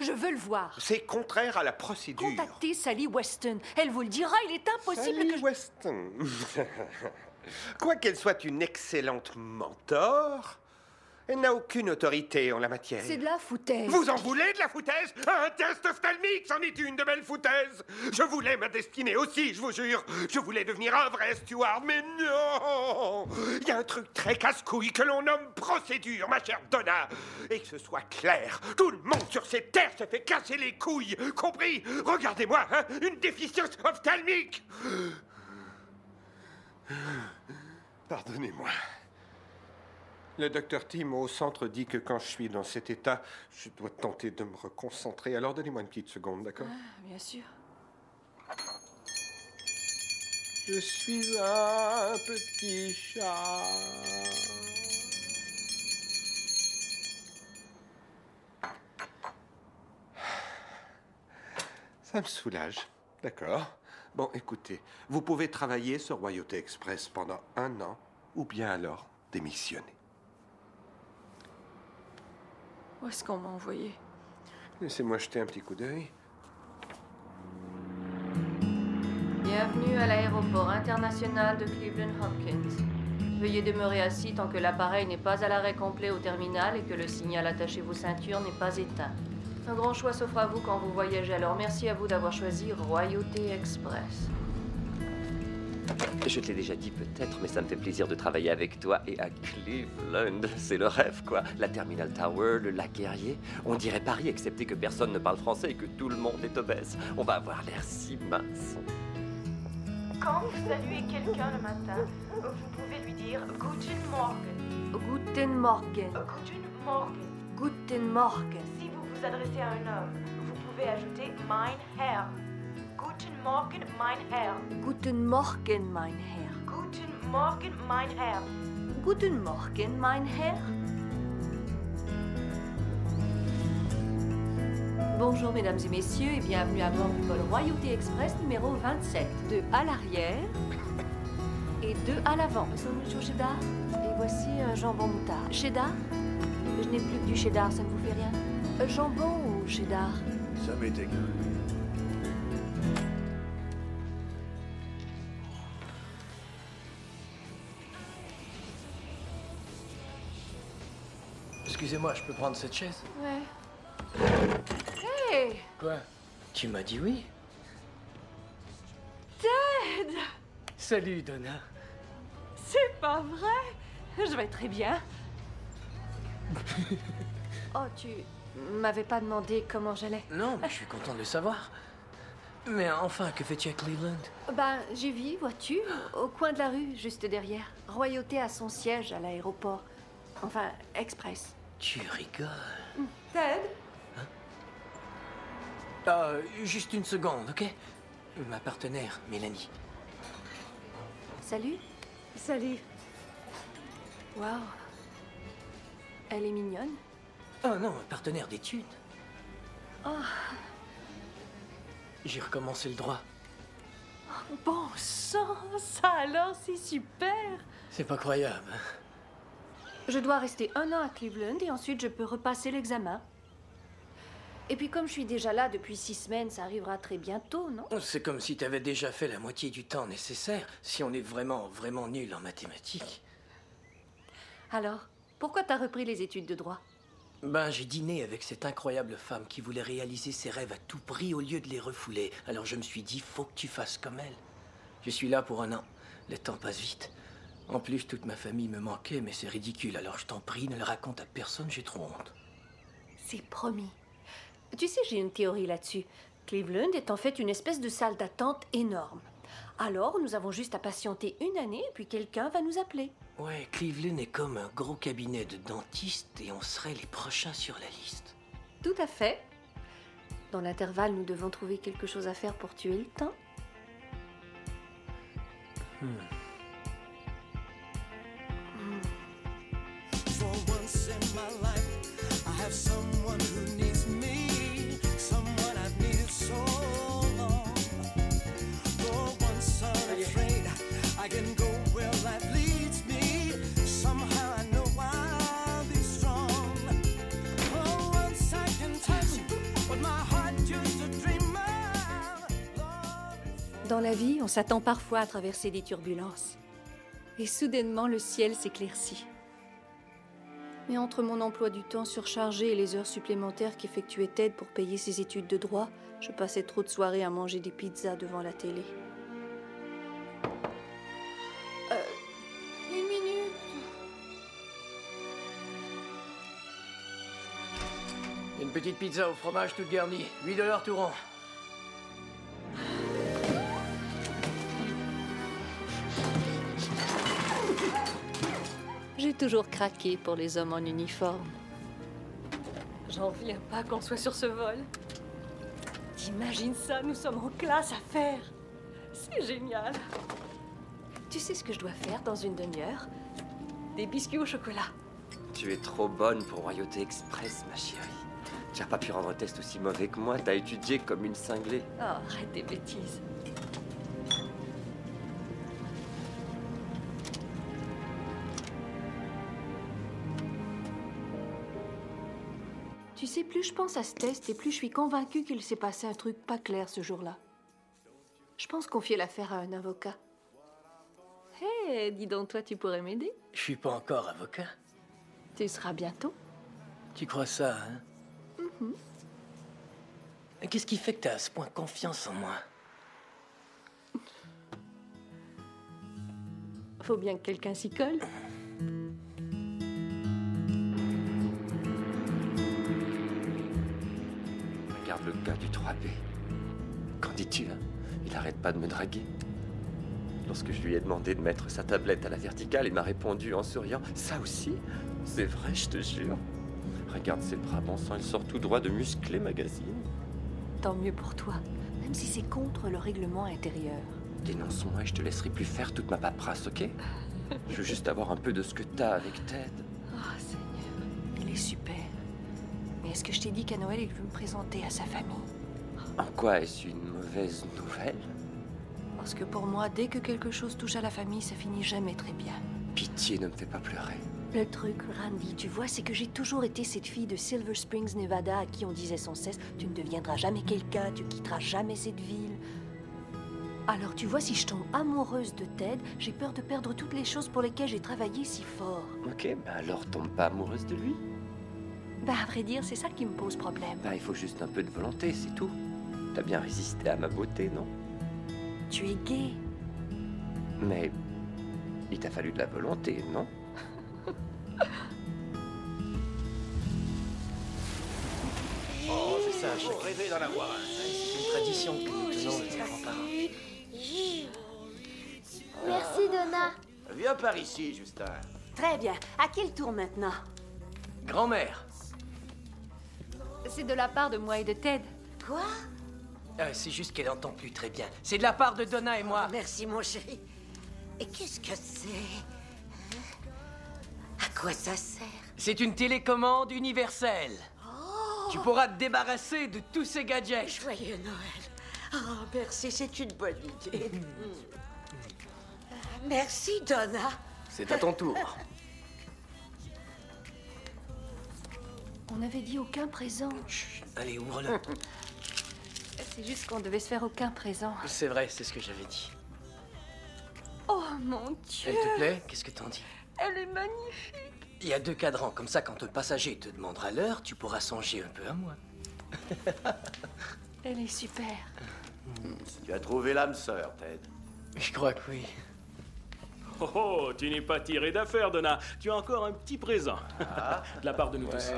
Je veux le voir. C'est contraire à la procédure. Contactez Sally Weston. Elle vous le dira. Il est impossible Sally que je... Weston. Quoiqu'elle soit une excellente mentor, elle n'a aucune autorité en la matière. C'est de la foutaise. Vous en voulez de la foutaise? Un test ophtalmique, c'en est une de belle foutaise. Je voulais ma destinée aussi, je vous jure. Je voulais devenir un vrai steward, mais non! Il y a un truc très casse-couille que l'on nomme procédure, ma chère Donna. Et que ce soit clair, tout le monde sur cette terre se fait casser les couilles. Compris? Regardez-moi, hein, une déficience ophtalmique. Pardonnez-moi. Le docteur Tim au centre dit que quand je suis dans cet état, je dois tenter de me reconcentrer. Alors donnez-moi une petite seconde, d'accord? Bien sûr. Je suis un petit chat. Ça me soulage. D'accord. Bon, écoutez, vous pouvez travailler sur Royauté Express pendant 1 an, ou bien alors démissionner. Où est-ce qu'on m'a envoyé? Laissez-moi jeter un petit coup d'œil. Bienvenue à l'aéroport international de Cleveland Hopkins. Veuillez demeurer assis tant que l'appareil n'est pas à l'arrêt complet au terminal et que le signal attaché vos ceintures n'est pas éteint. Un grand choix s'offre à vous quand vous voyagez, alors merci à vous d'avoir choisi Royauté Express. Je te l'ai déjà dit peut-être, mais ça me fait plaisir de travailler avec toi et à Cleveland. C'est le rêve, quoi. La Terminal Tower, le lac Guerrier. On dirait Paris, excepté que personne ne parle français et que tout le monde est obèse. On va avoir l'air si mince. Quand vous saluez quelqu'un le matin, vous pouvez lui dire Guten Morgen. Guten Morgen. Guten Morgen. Guten Morgen. Si vous vous adressez à un homme, vous pouvez ajouter Mein Herr. Guten Morgen, mein Herr. Guten Morgen, mein Herr. Guten Morgen, mein Herr. Guten Morgen, mein Herr. Bonjour mesdames et messieurs et bienvenue à bord du vol Royauté Express numéro 27. 2 à l'arrière et 2 à l'avant. Sandwich au cheddar et voici un jambon moutarde. Cheddar? Je n'ai plus que du cheddar, ça ne vous fait rien? Jambon ou cheddar? Ça m'est égal. Excusez-moi, je peux prendre cette chaise? Ouais. Hey! Quoi? Tu m'as dit oui? Ted! Salut, Donna. C'est pas vrai! Je vais très bien. Oh, tu m'avais pas demandé comment j'allais? Non, mais je suis content de le savoir. Mais enfin, que fais-tu à Cleveland? Ben, j'y vis, vois-tu, au coin de la rue, juste derrière. Royauté a son siège à l'aéroport. Enfin, Express. Tu rigoles. Ted? Juste une seconde, ok? Ma partenaire, Mélanie. Salut. Salut. Waouh. Elle est mignonne. Oh non, partenaire d'études. Oh. J'ai recommencé le droit. Bon sang, ça alors, c'est super. C'est pas croyable. Je dois rester 1 an à Cleveland et ensuite je peux repasser l'examen. Et puis comme je suis déjà là depuis 6 semaines, ça arrivera très bientôt, non? C'est comme si t'avais déjà fait la moitié du temps nécessaire, si on est vraiment nul en mathématiques. Alors, pourquoi t'as repris les études de droit? Ben, j'ai dîné avec cette incroyable femme qui voulait réaliser ses rêves à tout prix au lieu de les refouler. Alors je me suis dit, faut que tu fasses comme elle. Je suis là pour 1 an. Le temps passe vite. En plus, toute ma famille me manquait, mais c'est ridicule. Alors je t'en prie, ne le raconte à personne, j'ai trop honte. C'est promis. Tu sais, j'ai une théorie là-dessus. Cleveland est en fait une espèce de salle d'attente énorme. Alors, nous avons juste à patienter 1 année, puis quelqu'un va nous appeler. Ouais, Cleveland est comme un gros cabinet de dentiste et on serait les prochains sur la liste. Tout à fait. Dans l'intervalle, nous devons trouver quelque chose à faire pour tuer le temps. For once in my life, I have someone who needs me, someone I've needed so long. For once unafraid, I can go where life leads me. Somehow I know I'll be strong. For once I can touch what my heart used to dream of. Dans la vie, on s'attend parfois à traverser des turbulences. Et soudainement, le ciel s'éclaircit. Mais entre mon emploi du temps surchargé et les heures supplémentaires qu'effectuait Ted pour payer ses études de droit, je passais trop de soirées à manger des pizzas devant la télé. 1 minute. Une petite pizza au fromage toute garnie. 8$ tout rond. J'ai toujours craqué pour les hommes en uniforme. J'en reviens pas qu'on soit sur ce vol. T'imagines ça, nous sommes en classe à faire. C'est génial. Tu sais ce que je dois faire dans 1 demi-heure? Des biscuits au chocolat. Tu es trop bonne pour Royauté Express, ma chérie. Tu n'as pas pu rendre un test aussi mauvais que moi. T'as étudié comme une cinglée. Oh, arrête des bêtises. Tu sais, plus je pense à ce test et plus je suis convaincue qu'il s'est passé un truc pas clair ce jour-là. Je pense confier l'affaire à un avocat. Hé, hey, dis donc, toi, tu pourrais m'aider? Je suis pas encore avocat. Tu seras bientôt. Tu crois ça, hein? Qu'est-ce qui fait que t'as à ce point confiance en moi? Faut bien que quelqu'un s'y colle. Regarde le gars du 3B. Qu'en dis-tu, hein? Il arrête pas de me draguer. Lorsque je lui ai demandé de mettre sa tablette à la verticale, il m'a répondu en souriant « Ça aussi? C'est vrai, je te jure. Regarde ses bras, bon sang, il sort tout droit de Musclé Magazine. » Tant mieux pour toi, même si c'est contre le règlement intérieur. Dénonce-moi et je te laisserai plus faire toute ma paperasse, ok? Je veux juste avoir un peu de ce que t'as avec Ted. Oh, Seigneur, il est super. Mais est-ce que je t'ai dit qu'à Noël, il veut me présenter à sa famille? En quoi est-ce une mauvaise nouvelle? Parce que pour moi, dès que quelque chose touche à la famille, ça finit jamais très bien. Pitié, ne me fais pas pleurer. Le truc, Randy, tu vois, c'est que j'ai toujours été cette fille de Silver Springs, Nevada, à qui on disait sans cesse « Tu ne deviendras jamais quelqu'un, tu quitteras jamais cette ville. » Alors, tu vois, si je tombe amoureuse de Ted, j'ai peur de perdre toutes les choses pour lesquelles j'ai travaillé si fort. Ok, bah alors tombe pas amoureuse de lui. Bah, à vrai dire, c'est ça qui me pose problème. Bah, il faut juste un peu de volonté, c'est tout. T'as bien résisté à ma beauté, non? Tu es gay. Mais il t'a fallu de la volonté, non? Oh, c'est ça, je rêvais d'en avoir un. C'est une tradition que nous tenons avec mes grands-parents. Merci, Donna. Viens par ici, Justin. Très bien. À quel tour maintenant? Grand-mère. C'est de la part de moi et de Ted. Quoi? C'est juste qu'elle entend plus très bien. C'est de la part de Donna et moi. Oh, merci, mon chéri. Et qu'est-ce que c'est? À quoi ça sert? C'est une télécommande universelle. Oh! Tu pourras te débarrasser de tous ces gadgets. Joyeux Noël. Oh, merci, c'est une bonne idée. Merci, Donna. C'est à ton tour. On avait dit aucun présent. Chut, allez, ouvre-le. C'est juste qu'on devait se faire aucun présent. C'est vrai, c'est ce que j'avais dit. Oh mon Dieu! Elle te plaît? Qu'est-ce que t'en dis? Elle est magnifique! Il y a 2 cadrans, comme ça, quand le passager te demandera l'heure, tu pourras songer un peu à moi. Elle est super. Tu as trouvé l'âme sœur, Ted. Je crois que oui. Oh, oh, tu n'es pas tiré d'affaire, Donna. Tu as encore un petit présent. Ah. De la part de nous tous.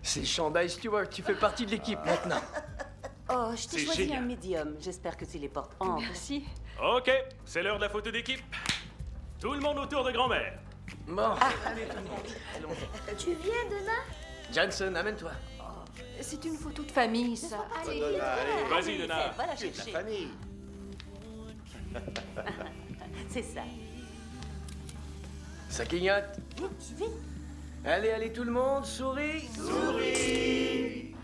C'est le chandail Stewart, tu fais partie de l'équipe maintenant. Oh, je t'ai C'est choisi génial. un médium. J'espère que tu les portes amples. Merci. Ok, c'est l'heure de la photo d'équipe. Tout le monde autour de grand-mère. Bon, allez tout le monde. Allons-y. Tu viens, Donna? Johnson, amène-toi. C'est une photo de famille, ça. Allez, Vas-y, Donna. Va la C'est de la chercher. famille. C'est ça. Ça clignote. Vite. Allez, allez tout le monde, souris. Souris.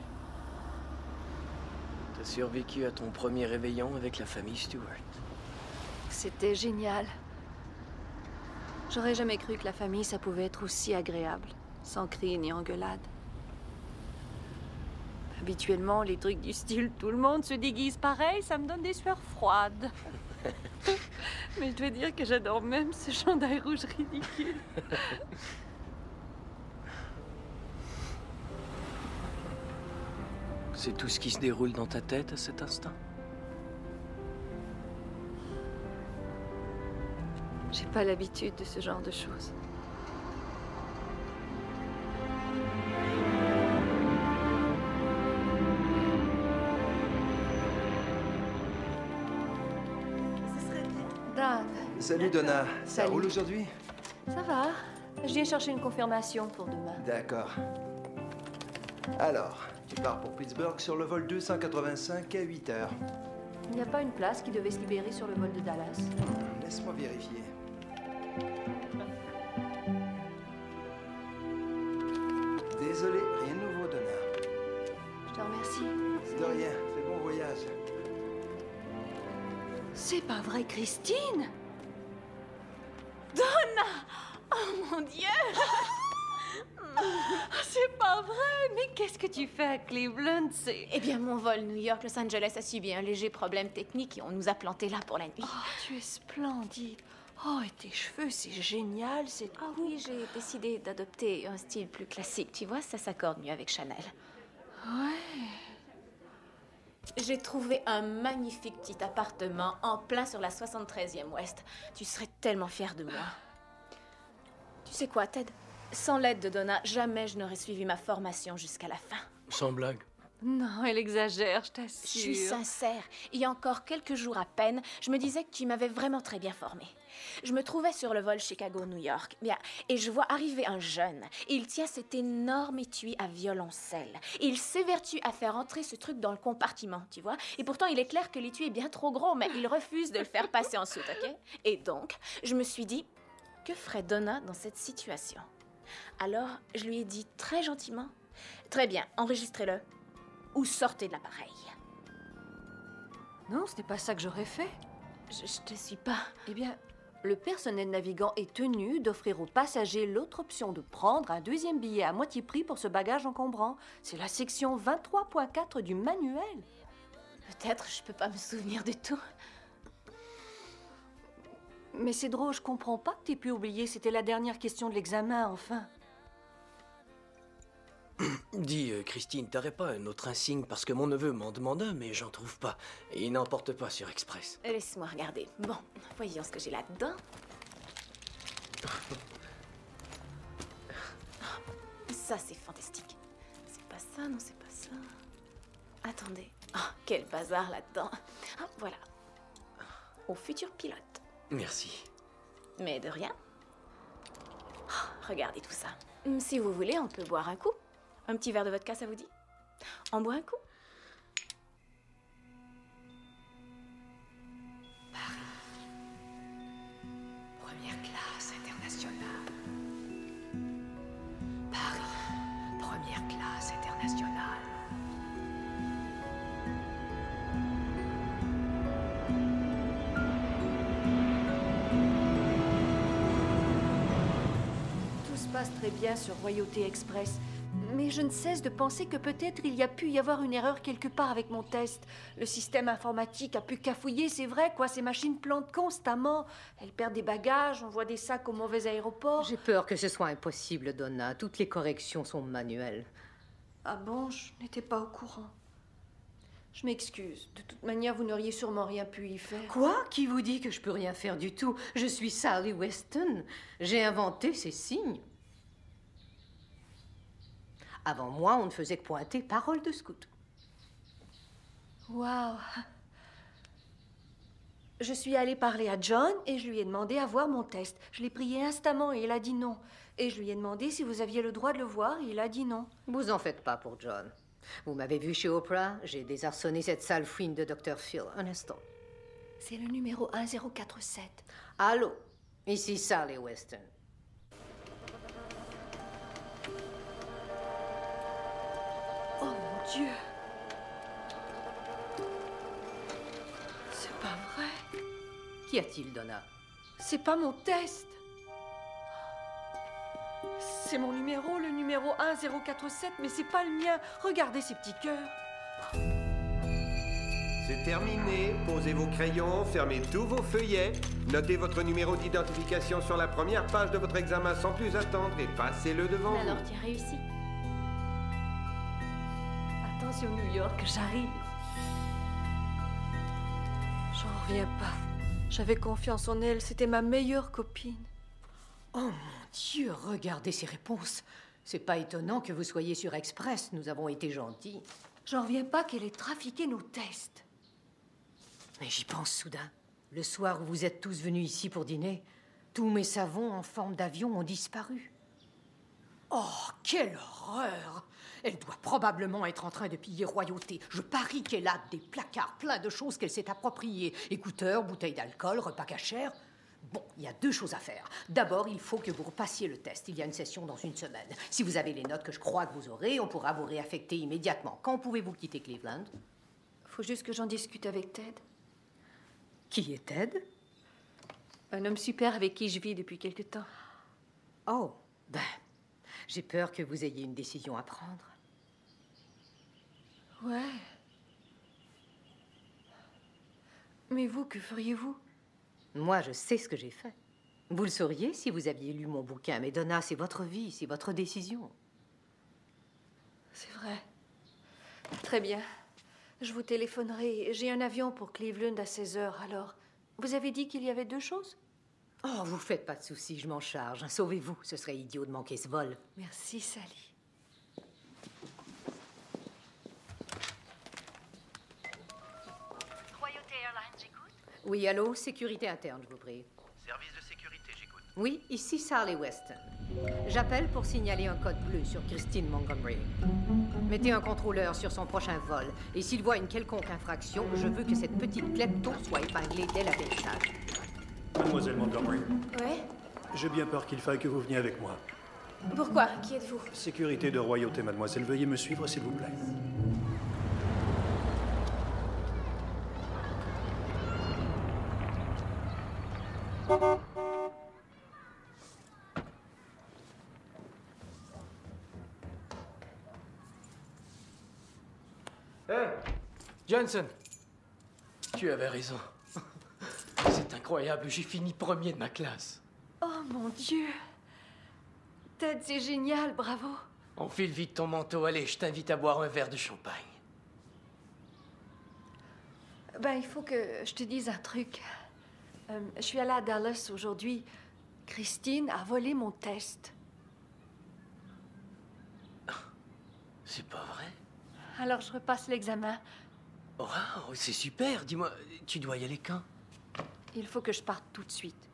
T'as survécu à ton premier réveillon avec la famille Stewart. C'était génial. J'aurais jamais cru que la famille, ça pouvait être aussi agréable, sans cris ni engueulades. Habituellement, les trucs du style tout le monde se déguise pareil, ça me donne des sueurs froides. Mais je dois dire que j'adore même ce chandail rouge ridicule. C'est tout ce qui se déroule dans ta tête à cet instant? J'ai pas l'habitude de ce genre de choses. Dan. Salut Donna, ça Salut. roule aujourd'hui? Ça va. Je viens chercher une confirmation pour demain. D'accord. Alors, tu pars pour Pittsburgh sur le vol 285 à 8 heures. Il n'y a pas une place qui devait se libérer sur le vol de Dallas. Laisse-moi vérifier. Désolé, rien de nouveau, Donna. Je te remercie. De rien, fais bon voyage. C'est pas vrai, Christine? Donna! Oh mon Dieu! C'est pas vrai! Mais qu'est-ce que tu fais à Cleveland? C'est... Eh bien, mon vol New York-Los Angeles a subi un léger problème technique et on nous a plantés là pour la nuit. Oh, tu es splendide. Oh, et tes cheveux, c'est génial, c'est... Ah oui, j'ai décidé d'adopter un style plus classique. Tu vois, ça s'accorde mieux avec Chanel. Ouais. J'ai trouvé un magnifique petit appartement en plein sur la 73e Ouest. Tu serais tellement fier de moi. Tu sais quoi, Ted? Sans l'aide de Donna, jamais je n'aurais suivi ma formation jusqu'à la fin. Sans blague. Non, elle exagère, je t'assure. Je suis sincère. Il y a encore quelques jours à peine, je me disais que tu m'avais vraiment très bien formée. Je me trouvais sur le vol Chicago-New York, bien, et je vois arriver un jeune. Il tient cet énorme étui à violoncelle. Il s'évertue à faire entrer ce truc dans le compartiment, tu vois. Et pourtant, il est clair que l'étui est bien trop gros, mais il refuse de le faire passer en soute, OK? Et donc, je me suis dit, que ferait Donna dans cette situation? Alors, je lui ai dit très gentiment, « Très bien, enregistrez-le. Ou sortez de l'appareil. » Non, ce n'est pas ça que j'aurais fait. Je te suis pas. Eh bien, le personnel navigant est tenu d'offrir aux passagers l'autre option de prendre un deuxième billet à moitié prix pour ce bagage encombrant. C'est la section 23.4 du manuel. Peut-être, je peux pas me souvenir du tout. Mais c'est drôle, je comprends pas que t'aies pu oublier. C'était la dernière question de l'examen, enfin. Dis, Christine, t'aurais pas un autre insigne parce que mon neveu m'en demande un, mais j'en trouve pas. Et il n'en porte pas sur Express. Laisse-moi regarder. Bon, voyons ce que j'ai là-dedans. Ça, c'est fantastique. C'est pas ça, non, c'est pas ça. Attendez. Oh, quel bazar là-dedans. Ah, voilà. Au futur pilote. Merci. Mais de rien. Oh, regardez tout ça. Si vous voulez, on peut boire un coup. Un petit verre de vodka, ça vous dit? On boit un coup? Première classe internationale. Paris, première classe internationale. Tout se passe très bien sur Royauté Express. Mais je ne cesse de penser que peut-être il y a pu y avoir une erreur quelque part avec mon test. Le système informatique a pu cafouiller, c'est vrai, quoi. Ces machines plantent constamment. Elles perdent des bagages, on voit des sacs au mauvais aéroport. J'ai peur que ce soit impossible, Donna. Toutes les corrections sont manuelles. Ah bon, je n'étais pas au courant. Je m'excuse. De toute manière, vous n'auriez sûrement rien pu y faire. Quoi? Qui vous dit que je peux rien faire du tout? Je suis Sally Weston. J'ai inventé ces signes. Avant moi, on ne faisait que pointer parole de scout. Waouh! Je suis allée parler à John et je lui ai demandé à voir mon test. Je l'ai prié instamment et il a dit non. Et je lui ai demandé si vous aviez le droit de le voir et il a dit non. Vous en faites pas pour John. Vous m'avez vu chez Oprah, j'ai désarçonné cette sale fouine de Dr. Phil. Un instant. C'est le numéro 1047. Allô? Ici Sally Weston. Oh mon Dieu! C'est pas vrai. Qu'y a-t-il, Donna? C'est pas mon test. C'est mon numéro, le numéro 1047, mais c'est pas le mien. Regardez ces petits cœurs. C'est terminé. Posez vos crayons, fermez tous vos feuillets, notez votre numéro d'identification sur la première page de votre examen sans plus attendre et passez-le devant vous. Alors, tu as réussi? Attention, New York, j'arrive. J'en reviens pas. J'avais confiance en elle, c'était ma meilleure copine. Oh mon Dieu, regardez ces réponses. C'est pas étonnant que vous soyez sur Express, nous avons été gentils. J'en reviens pas qu'elle ait trafiqué nos tests. Mais j'y pense soudain. Le soir où vous êtes tous venus ici pour dîner, tous mes savons en forme d'avion ont disparu. Oh, quelle horreur! Elle doit probablement être en train de piller Royauté. Je parie qu'elle a des placards pleins de choses qu'elle s'est appropriées. Écouteurs, bouteilles d'alcool, repas cachers. Bon, il y a deux choses à faire. D'abord, il faut que vous repassiez le test. Il y a une session dans une semaine. Si vous avez les notes que je crois que vous aurez, on pourra vous réaffecter immédiatement. Quand pouvez-vous quitter Cleveland? Faut juste que j'en discute avec Ted. Qui est Ted? Un homme super avec qui je vis depuis quelque temps. Oh, ben, j'ai peur que vous ayez une décision à prendre. Ouais. Mais vous, que feriez-vous? Moi, je sais ce que j'ai fait. Vous le sauriez si vous aviez lu mon bouquin, mais Donna, c'est votre vie, c'est votre décision. C'est vrai. Très bien. Je vous téléphonerai. J'ai un avion pour Cleveland à 16h, alors. Vous avez dit qu'il y avait 2 choses? Oh, vous faites pas de soucis, je m'en charge. Sauvez-vous, ce serait idiot de manquer ce vol. Merci, Sally. Royauté Airlines, j'écoute. Oui, allô, sécurité interne, je vous prie. Service de sécurité, j'écoute. Oui, ici Sally Weston. J'appelle pour signaler un code bleu sur Christine Montgomery. Mettez un contrôleur sur son prochain vol. Et s'il voit une quelconque infraction, je veux que cette petite klepto soit épinglée dès l'atterrissage. Mademoiselle Montgomery, Ouais? j'ai bien peur qu'il faille que vous veniez avec moi. Pourquoi? Qui êtes-vous? Sécurité de royauté, mademoiselle. Veuillez me suivre, s'il vous plaît. Hey, Johnson, tu avais raison. C'est incroyable, j'ai fini premier de ma classe. Oh mon Dieu! Ted, c'est génial, bravo! Enfile vite ton manteau, allez, je t'invite à boire un verre de champagne. Ben, il faut que je te dise un truc. Je suis allée à Dallas aujourd'hui. Christine a volé mon test. C'est pas vrai? Alors, je repasse l'examen. Wow, c'est super. Dis-moi, tu dois y aller quand? Il faut que je parte tout de suite.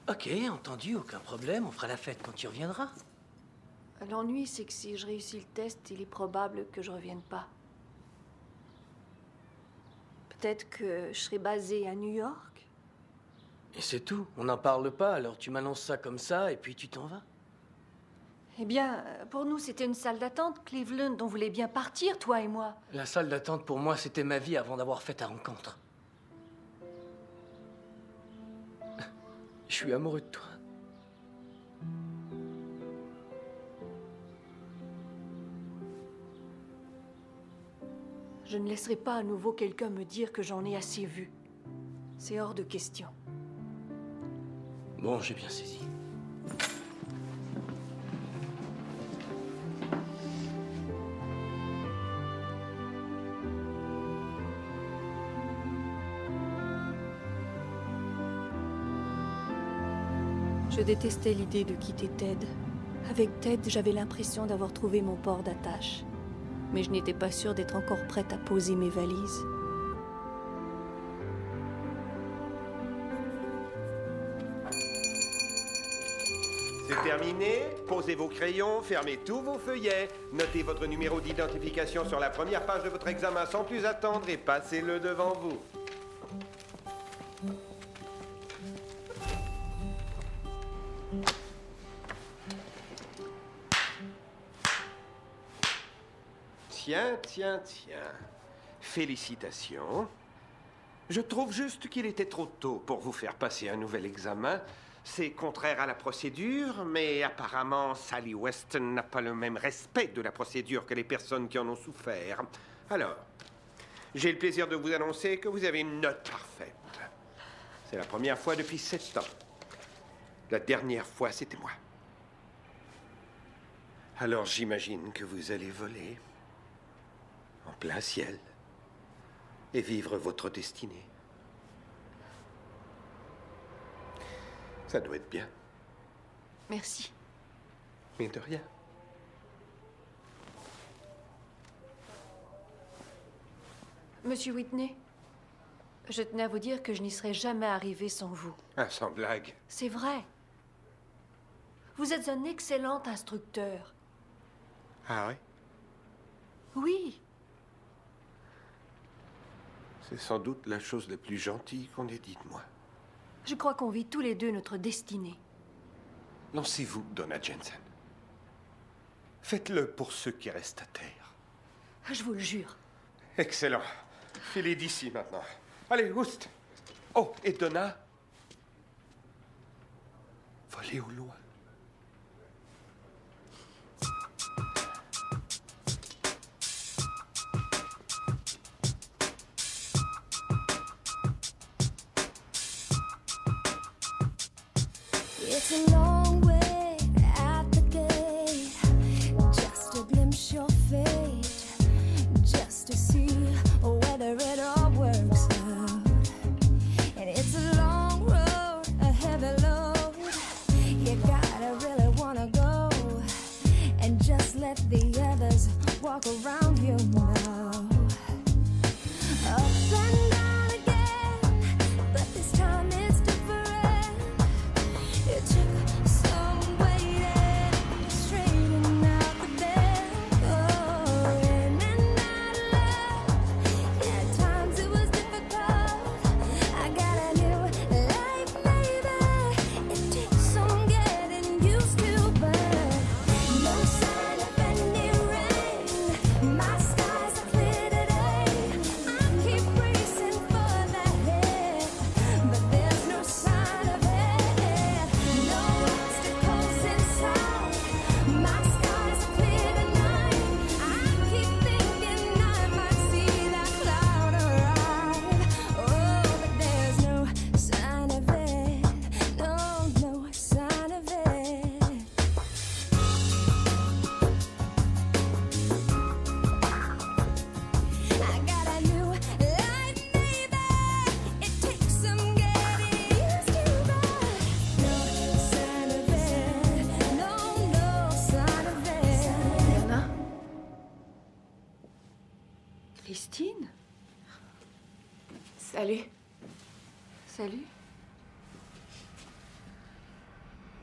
Ok, entendu, aucun problème. On fera la fête quand tu reviendras. L'ennui, c'est que si je réussis le test, il est probable que je revienne pas. Peut-être que je serai basée à New York. Et c'est tout. On n'en parle pas, alors tu m'annonces ça comme ça et puis tu t'en vas. Eh bien, pour nous, c'était une salle d'attente, Cleveland. On voulait bien partir, toi et moi. La salle d'attente pour moi, c'était ma vie avant d'avoir fait ta rencontre. Je suis amoureux de toi. Je ne laisserai pas à nouveau quelqu'un me dire que j'en ai assez vu. C'est hors de question. Bon, j'ai bien saisi. Je détestais l'idée de quitter Ted. Avec Ted, j'avais l'impression d'avoir trouvé mon port d'attache. Mais je n'étais pas sûre d'être encore prête à poser mes valises. C'est terminé. Posez vos crayons, fermez tous vos feuillets. Notez votre numéro d'identification sur la première page de votre examen sans plus attendre et passez-le devant vous. Tiens. Félicitations. Je trouve juste qu'il était trop tôt pour vous faire passer un nouvel examen. C'est contraire à la procédure, mais apparemment, Sally Weston n'a pas le même respect de la procédure que les personnes qui en ont souffert. Alors, j'ai le plaisir de vous annoncer que vous avez une note parfaite. C'est la première fois depuis 7 ans. La dernière fois, c'était moi. Alors, j'imagine que vous allez voler en plein ciel et vivre votre destinée. Ça doit être bien. Merci. Mais de rien. Monsieur Whitney, je tenais à vous dire que je n'y serais jamais arrivée sans vous. Ah, sans blague. C'est vrai. Vous êtes un excellent instructeur. Ah oui? Oui. C'est sans doute la chose la plus gentille qu'on ait dite, moi. Je crois qu'on vit tous les deux notre destinée. Lancez-vous, Donna Jensen. Faites-le pour ceux qui restent à terre. Je vous le jure. Excellent. Filez d'ici maintenant. Allez, Oust. Oh, et Donna, volez au loin. It's a long way at the gate, just to glimpse your fate, just to see Salut. Salut.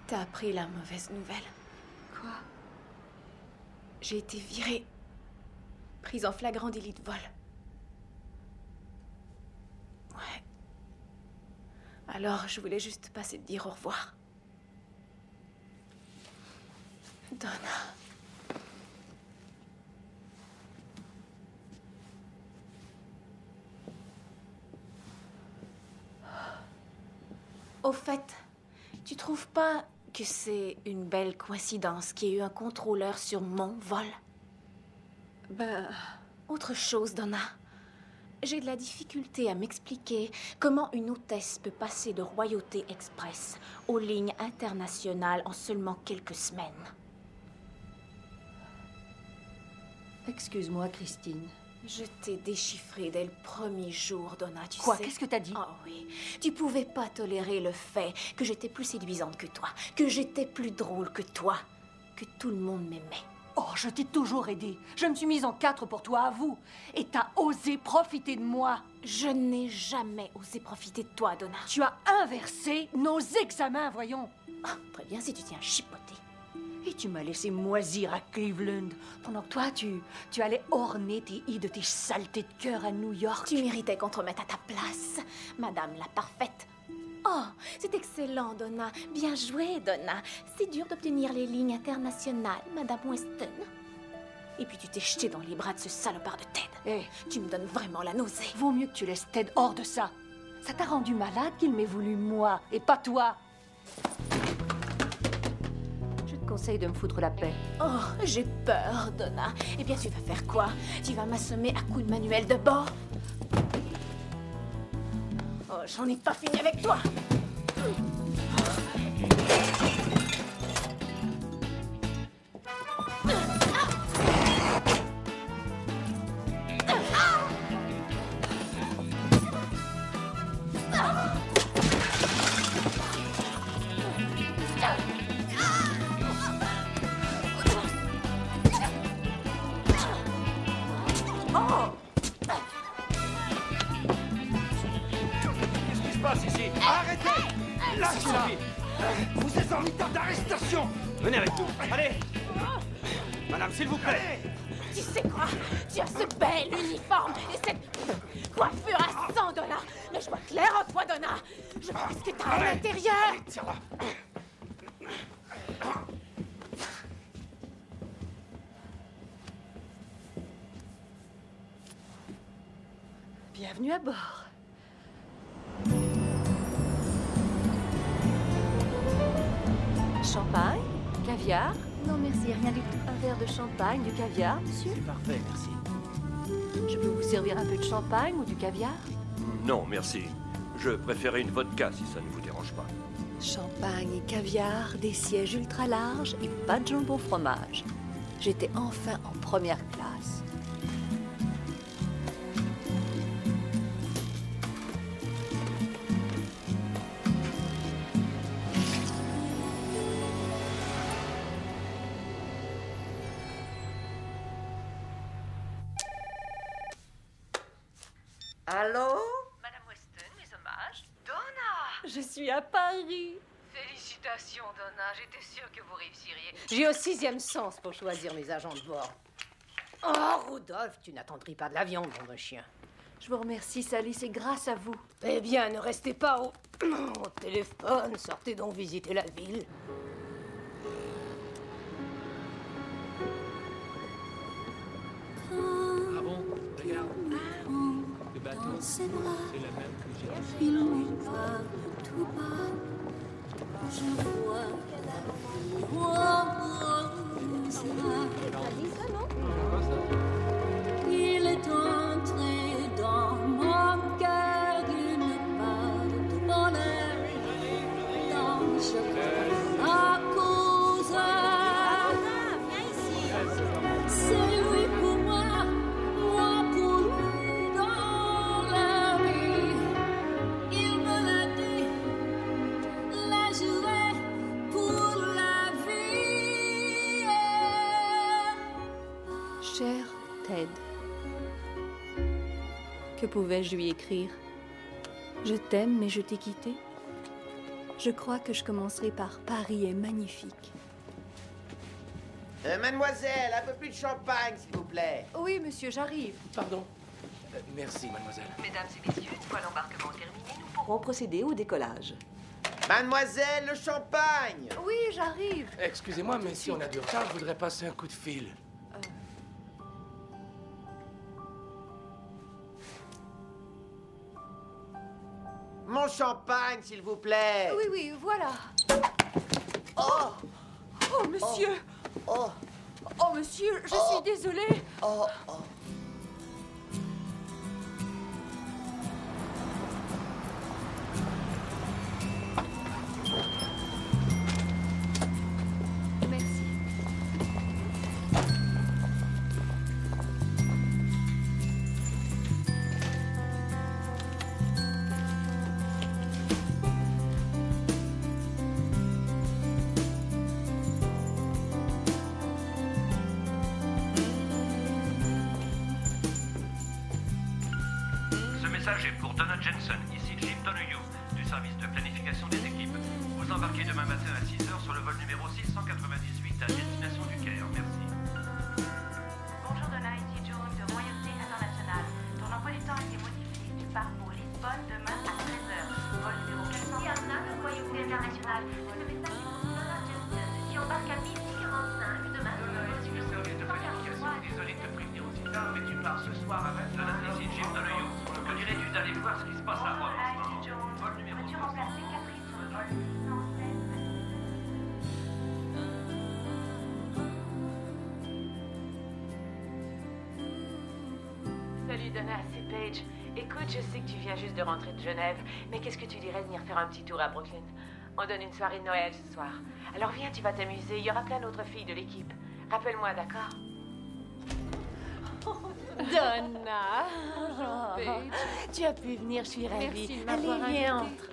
T'as appris la mauvaise nouvelle. Quoi? J'ai été virée. Prise en flagrant délit de vol. Ouais. Alors, je voulais juste passer te dire au revoir. Donna. Au fait, tu trouves pas que c'est une belle coïncidence qu'il y ait eu un contrôleur sur mon vol? Ben... Autre chose, Donna. J'ai de la difficulté à m'expliquer comment une hôtesse peut passer de Royauté Express aux lignes internationales en seulement quelques semaines. Excuse-moi, Christine. Je t'ai déchiffré dès le premier jour, Donna, tu Quoi? sais. Qu'est-ce que t'as dit? Oh oui. Tu pouvais pas tolérer le fait que j'étais plus séduisante que toi, que j'étais plus drôle que toi, que tout le monde m'aimait. Oh, je t'ai toujours aidé. Je me suis mise en 4 pour toi, avoue. Et t'as osé profiter de moi. Je n'ai jamais osé profiter de toi, Donna. Tu as inversé nos examens, voyons. Ah, très bien si tu tiens à chipoter. Et tu m'as laissé moisir à Cleveland, pendant que toi, tu allais orner tes i de tes saletés de cœur à New York. Tu méritais qu'on te remette à ta place, Madame la Parfaite. Oh, c'est excellent, Donna. Bien joué, Donna. C'est dur d'obtenir les lignes internationales, Madame Weston. Et puis tu t'es jetée dans les bras de ce salopard de Ted. Hé, tu me donnes vraiment la nausée. Vaut mieux que tu laisses Ted hors de ça. Ça t'a rendu malade qu'il m'ait voulu moi, et pas toi. Je te conseille de me foutre la paix. Oh, j'ai peur, Donna. Eh bien, tu vas faire quoi? Tu vas m'assommer à coups de manuel de bord? Oh, j'en ai pas fini avec toi. Ici. Arrêtez! Lâchez-la! Vous êtes en état d'arrestation! Venez avec nous. Allez! Madame, s'il vous plaît! Tu sais quoi? Tu as ce bel uniforme et cette coiffure à 100 $. Mais je vois clair en toi, Donna. Je vois ce que t'as à l'intérieur. Tire-la. Bienvenue à bord. Champagne? Caviar? Non, merci, rien du tout. Un verre de champagne, du caviar, monsieur? C'est parfait, merci. Je peux vous servir un peu de champagne ou du caviar? Non, merci. Je préférais une vodka si ça ne vous dérange pas. Champagne et caviar, des sièges ultra larges et pas de jambon fromage. J'étais enfin en première classe. Allô? Madame Weston, mes hommages. Donna! Je suis à Paris. Félicitations, Donna. J'étais sûre que vous réussiriez. J'ai au 6e sens pour choisir mes agents de bord. Oh, Rudolph, tu n'attendris pas de la viande, mon chien. Je vous remercie, Sally, c'est grâce à vous. Eh bien, ne restez pas au téléphone. Sortez donc visiter la ville. Ah bon? Regarde. Le bateau, c'est la même que j'ai. Il me parle tout bas. Je vois la vie il est entré dans mon cœur une part de bonheur dans chaque à cause. C'est lui pour moi, moi pour lui dans la vie. Il me l'a dit, la jouer pour la vie. Cher Ted, que pouvais-je lui écrire? Je t'aime, mais je t'ai quitté. Je crois que je commencerai par Paris est magnifique. Mademoiselle, un peu plus de champagne, s'il vous plaît. Oui, monsieur, j'arrive. Pardon. Merci, mademoiselle. Mesdames et messieurs, une fois l'embarquement terminé, nous pourrons procéder au décollage. Mademoiselle, le champagne! Oui, j'arrive. Excusez-moi, mais si on a du retard, je voudrais passer un coup de fil. Mon champagne, s'il vous plaît! Oui, oui, voilà. Oh! Oh, monsieur! Oh! Oh, monsieur, je suis désolée. Oh! Merci. Ce message est pour Donna Jensen, ici Jim Donahue, du service de planification des équipes. Vous embarquez demain matin à 6h sur le vol numéro 698 à destination du Caire. Merci. Bonjour Donna, ici Joan de Royauté Internationale. Ton emploi du temps a été modifié. Tu pars pour Lisbonne demain à 13h. Vol numéro 400. Diana de Royauté Internationale. Ce message est pour Donna Jensen, qui embarque à 12h45 demain sur le vol numéro 643. Désolé de te prévenir aussi tard, mais tu pars ce soir à 20h. Donna, ici Jim Donahue. Que dirais-tu d'aller voir ce qui se passe à Rome en ce moment? Vol numéro 200. Peux-tu remplacer Catherine sur le vol 616? Salut Donna, c'est Paige. Écoute, je sais que tu viens juste de rentrer de Genève, mais qu'est-ce que tu dirais de venir faire un petit tour à Brooklyn? On donne une soirée de Noël ce soir. Alors viens, tu vas t'amuser, il y aura plein d'autres filles de l'équipe. Rappelle-moi, d'accord? Donna! Bonjour, Paige. Tu as pu venir, je suis ravie. Merci de m'avoir Allez, viens, invitée. entre.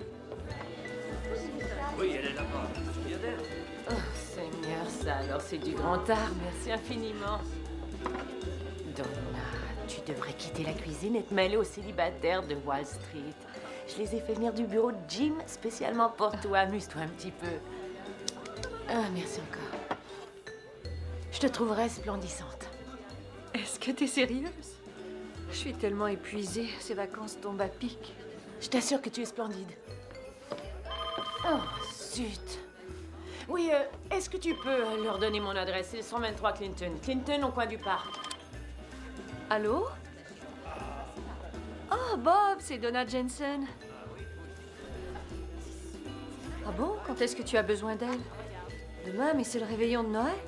Oui, elle est là-bas. Viens d'elle. Oh, Seigneur, ça alors c'est du grand art, merci infiniment. Donna, tu devrais quitter la cuisine et te mêler aux célibataires de Wall Street. Je les ai fait venir du bureau de Jim spécialement pour toi. Amuse-toi un petit peu. Ah, merci encore. Je te trouverai splendissante. Est-ce que t'es sérieuse? Je suis tellement épuisée. Ces vacances tombent à pic. Je t'assure que tu es splendide. Oh, zut. Oui, est-ce que tu peux leur donner mon adresse? C'est le 123 Clinton. Clinton au coin du parc. Allô? Oh, Bob, c'est Donna Jensen. Ah bon? Quand est-ce que tu as besoin d'elle? Demain, mais c'est le réveillon de Noël?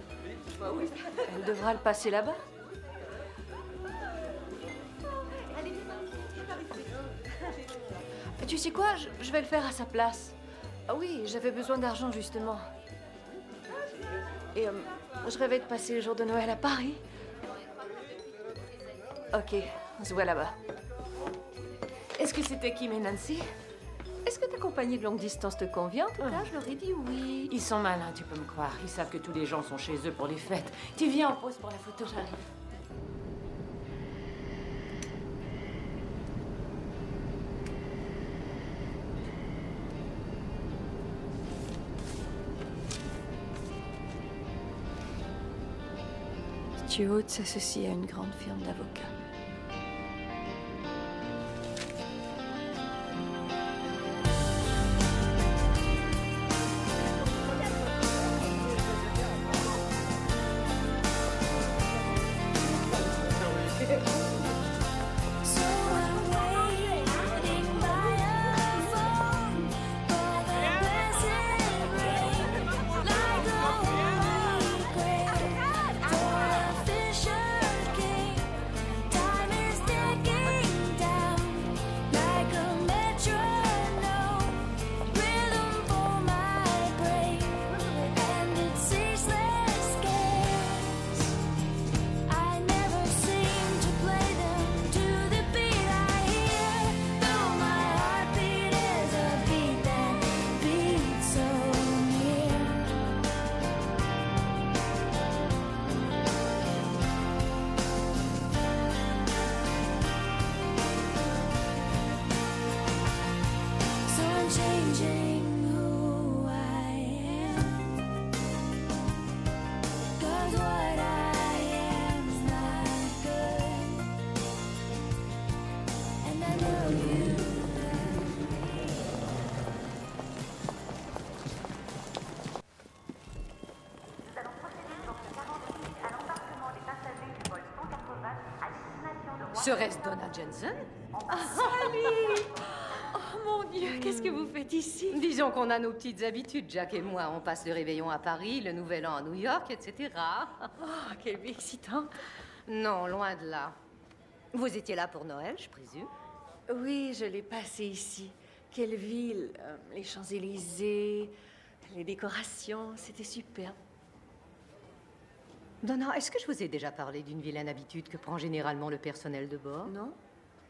Elle devra le passer là-bas. Tu sais quoi? Je vais le faire à sa place. Ah oui, j'avais besoin d'argent, justement. Et je rêvais de passer le jour de Noël à Paris. Ok, on se voit là-bas. Est-ce que c'était Kim et Nancy? Est-ce que ta compagnie de longue distance te convient? En tout cas, je leur ai dit oui. Ils sont malins, tu peux me croire. Ils savent que tous les gens sont chez eux pour les fêtes. Tu viens en pause pour la photo, j'arrive. Stuart s'associe à une grande firme d'avocats. Like a changing who I am. 'Cause what I am's not good. And I know you. Serait-ce Donna Jensen? Sally! Oh mon Dieu, qu'est-ce que vous faites ici? Disons qu'on a nos petites habitudes, Jack et moi. On passe le réveillon à Paris, le nouvel an à New York, etc. Oh, quel vie excitant! Non, loin de là. Vous étiez là pour Noël, je présume? Oui, je l'ai passé ici. Quelle ville! Les Champs-Élysées, les décorations, c'était superbe. Donna, est-ce que je vous ai déjà parlé d'une vilaine habitude que prend généralement le personnel de bord? Non.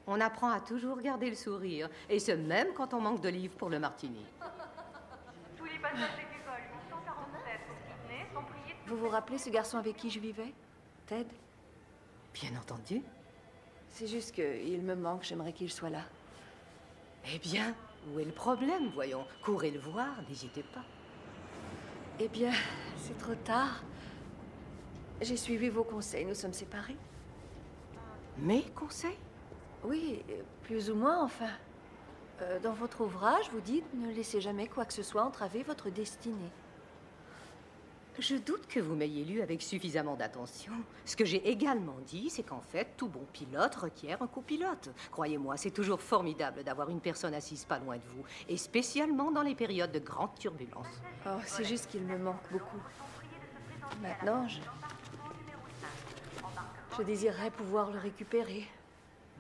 On apprend à toujours garder le sourire, et ce même quand on manque d'olives pour le martini. Tous les passagers du vol 847 pour Sydney sont priés de... Vous vous rappelez ce garçon avec qui je vivais? Ted? Bien entendu. C'est juste qu'il me manque, j'aimerais qu'il soit là. Eh bien, où est le problème, voyons? Courez le voir, n'hésitez pas. Eh bien, c'est trop tard. J'ai suivi vos conseils, nous sommes séparés. Mes conseils? Oui, plus ou moins, enfin. Dans votre ouvrage, vous dites « Ne laissez jamais quoi que ce soit entraver votre destinée ». Je doute que vous m'ayez lu avec suffisamment d'attention. Ce que j'ai également dit, c'est qu'en fait, tout bon pilote requiert un copilote. Croyez-moi, c'est toujours formidable d'avoir une personne assise pas loin de vous, et spécialement dans les périodes de grande turbulence. Oh, c'est juste qu'il me manque beaucoup. Maintenant, je désirerais pouvoir le récupérer.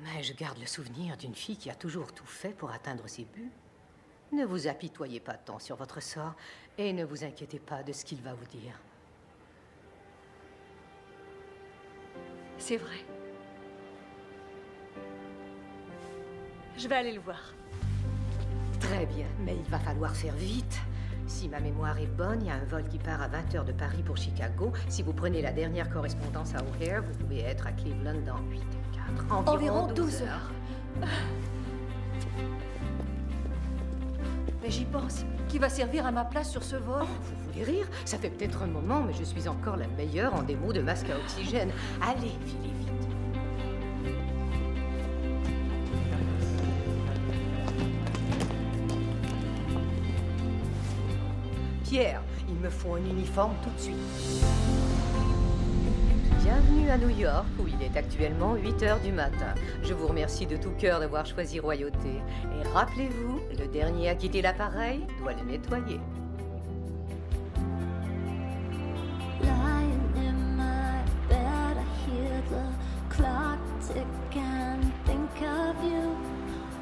Mais je garde le souvenir d'une fille qui a toujours tout fait pour atteindre ses buts. Ne vous apitoyez pas tant sur votre sort et ne vous inquiétez pas de ce qu'il va vous dire. C'est vrai. Je vais aller le voir. Très bien, mais il va falloir faire vite. Si ma mémoire est bonne, il y a un vol qui part à 20h de Paris pour Chicago. Si vous prenez la dernière correspondance à O'Hare, vous pouvez être à Cleveland dans 8 et 4. Environ 12 heures. Mais j'y pense. Qui va servir à ma place sur ce vol? Oh, vous voulez rire? Ça fait peut-être un moment, mais je suis encore la meilleure en démo de masque à oxygène. Allez, filez vite. Pierre, il me faut un uniforme tout de suite. Bienvenue à New York, où il est actuellement 8h du matin. Je vous remercie de tout cœur d'avoir choisi Royauté. Et rappelez-vous, le dernier à quitter l'appareil doit le nettoyer. Lying in my bed, I hear the clock tick and think of you.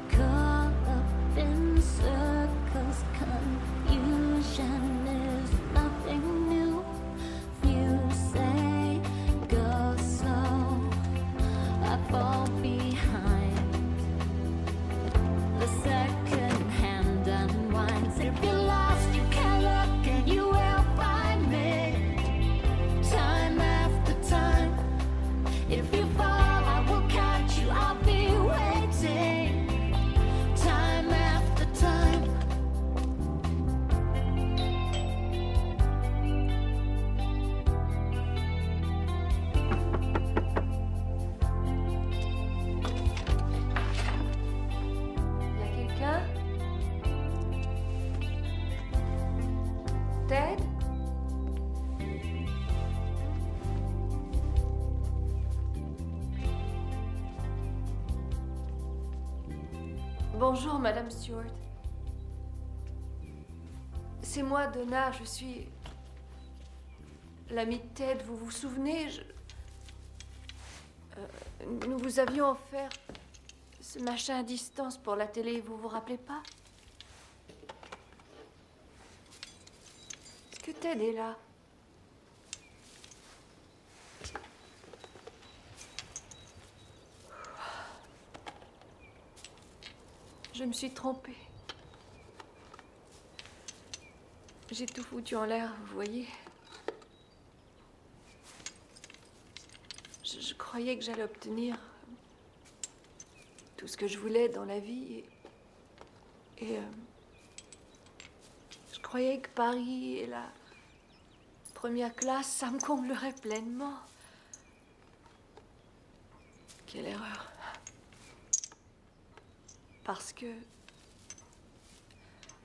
Caught up in circles, confusion is nothing new. You say go slow, I fall behind. The second hand unwinds. If you're lost, you can look and you will find me. Time after time. If you fall, I will catch you. I'll be waiting. Time after time. Y a quelqu'un? Ted? Bonjour, Madame Stewart. C'est moi, Donna, je suis l'amie de Ted, vous vous souvenez? Nous vous avions offert ce machin à distance pour la télé, vous vous rappelez pas? Est-ce que Ted est là? Je me suis trompée. J'ai tout foutu en l'air, vous voyez. Je croyais que j'allais obtenir tout ce que je voulais dans la vie et croyais que Paris et la première classe, ça me comblerait pleinement. Quelle erreur. Parce que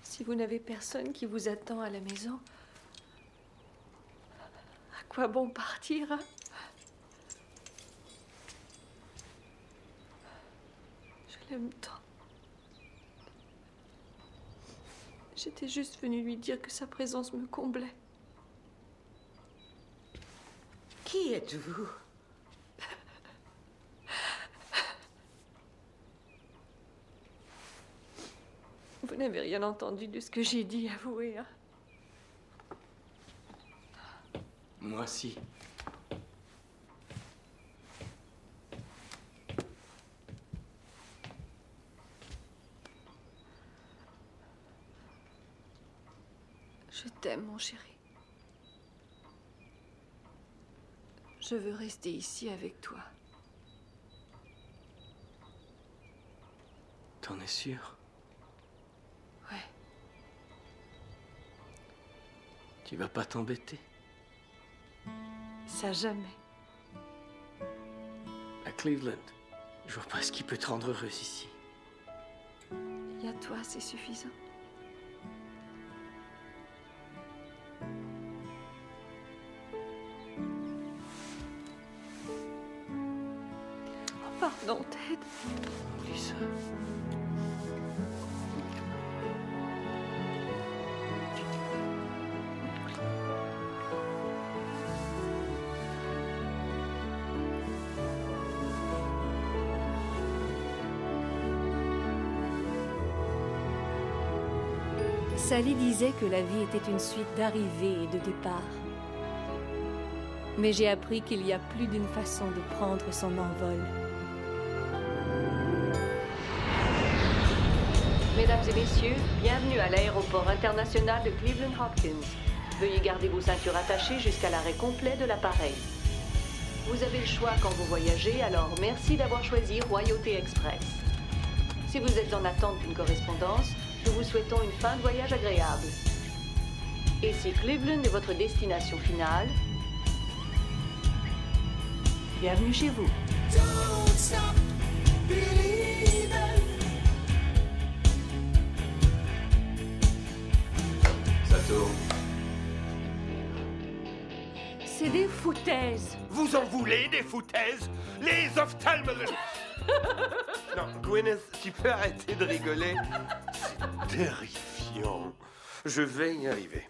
si vous n'avez personne qui vous attend à la maison, à quoi bon partir, hein? Je l'aime tant. J'étais juste venue lui dire que sa présence me comblait. Qui êtes-vous? Vous n'avez rien entendu de ce que j'ai dit, avouez, hein? Moi, si. Je t'aime, mon chéri. Je veux rester ici avec toi. T'en es sûr? Ouais. Tu vas pas t'embêter? Ça jamais. À Cleveland, je vois pas ce qui peut te rendre heureuse ici. Il y a toi, c'est suffisant. Oh, pardon, Ted. Oublie ça. Sally disait que la vie était une suite d'arrivées et de départs. Mais j'ai appris qu'il y a plus d'une façon de prendre son envol. Mesdames et messieurs, bienvenue à l'aéroport international de Cleveland Hopkins. Veuillez garder vos ceintures attachées jusqu'à l'arrêt complet de l'appareil. Vous avez le choix quand vous voyagez, alors merci d'avoir choisi Royauté Express. Si vous êtes en attente d'une correspondance, nous vous souhaitons une fin de voyage agréable. Et si Cleveland est votre destination finale, bienvenue chez vous. Ça tourne. C'est des foutaises. Vous en voulez des foutaises? Les ophtalmologistes. Non, Gwyneth, tu peux arrêter de rigoler? C'est terrifiant. Je vais y arriver.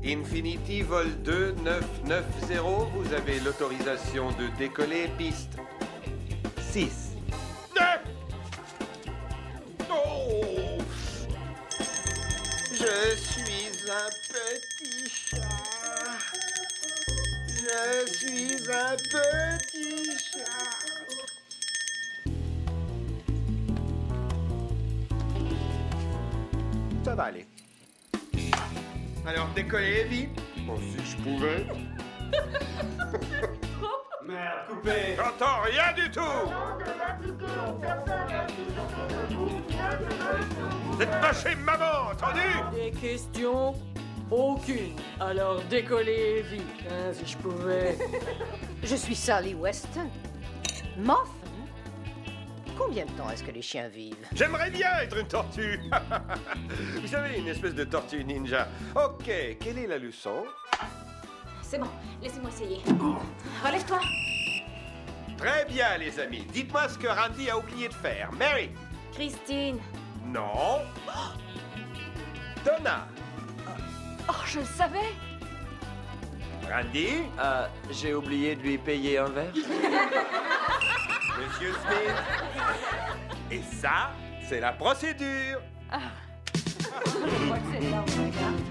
Infinity Vol 2990, vous avez l'autorisation de décoller piste 6. Oh! Je suis un petit chat. Je suis un petit chat. Ça va aller. Alors, décollez vite. Bon, si je pouvais. Merde, coupé. J'entends rien du tout. Vous êtes pas chez maman, entendu? Des questions? Aucune. Alors décollez vite, hein, si je pouvais. Je suis Sally Weston. Muffin? Combien de temps est-ce que les chiens vivent? J'aimerais bien être une tortue. Vous savez, une espèce de tortue ninja. Ok, quelle est la leçon? C'est bon, laissez-moi essayer. Relève-toi. Très bien, les amis. Dites-moi ce que Randy a oublié de faire. Mary? Christine. Non. Donna? Oh, je le savais. Randy? J'ai oublié de lui payer un verre. Monsieur Smith? Et ça, c'est la procédure. Je crois que c'est là, on regarde.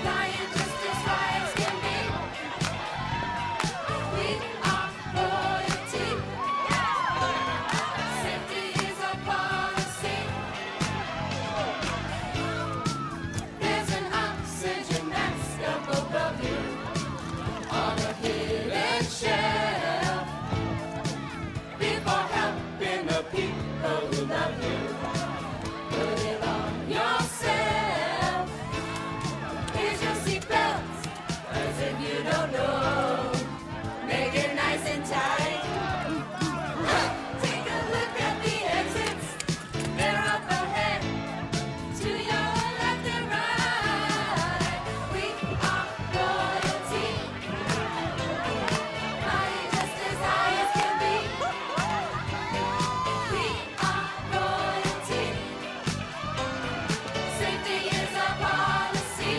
Flying just as high as can be. We are here's your seatbelt, as if you don't know. Make it nice and tight. Take a look at the exits. They're up ahead, to your left and right. We are royalty, flying just as high as can be. We are royalty, safety is our policy.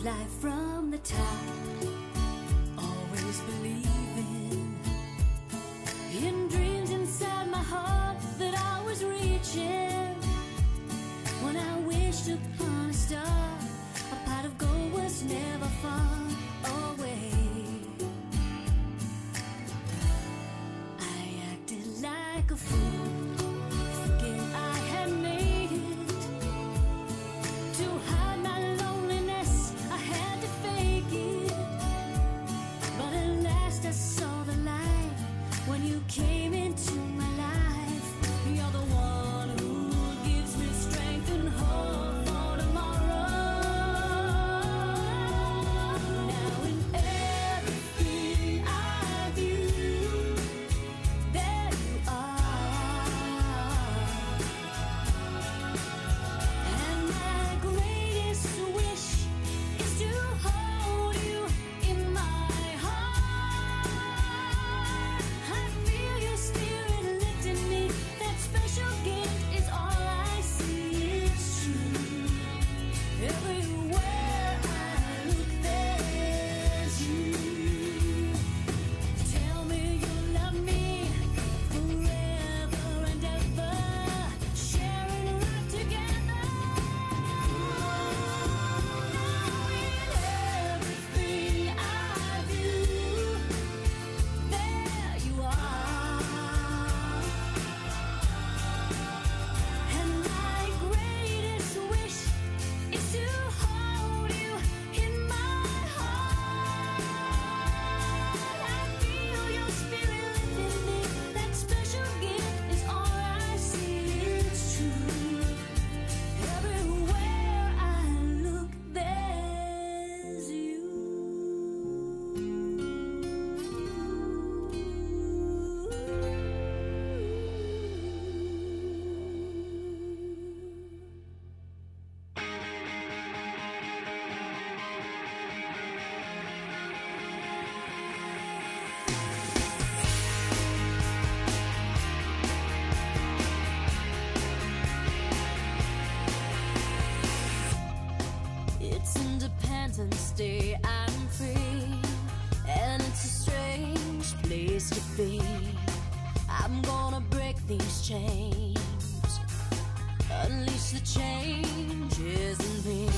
Life from the top, always believing in dreams inside my heart that I was reaching. When I wished upon a star, a pot of gold was never far away. I acted like a fool, thinking I had made it. To hide my loneliness, I had to fake it. But at last I saw the light when you came into my life. You're the one who gives me strength and hope for tomorrow. Now in everything I view, there you are. And my greatest wish is to hold you in my heart. I feel your spirit lifting me. That special gift is all I see. It's true. Everywhere I look, there's you. Tell me you love me forever and ever, sharing life together. Everything I do, there you are. And my greatest wish is to hold you in my heart. I feel your spirit lifting me. That special gift is all I see. It's true. Everywhere I look, there's you. It's Independence Day, I'm free, and it's a strange place to be. I'm gonna break these chains, unleash the changes in me.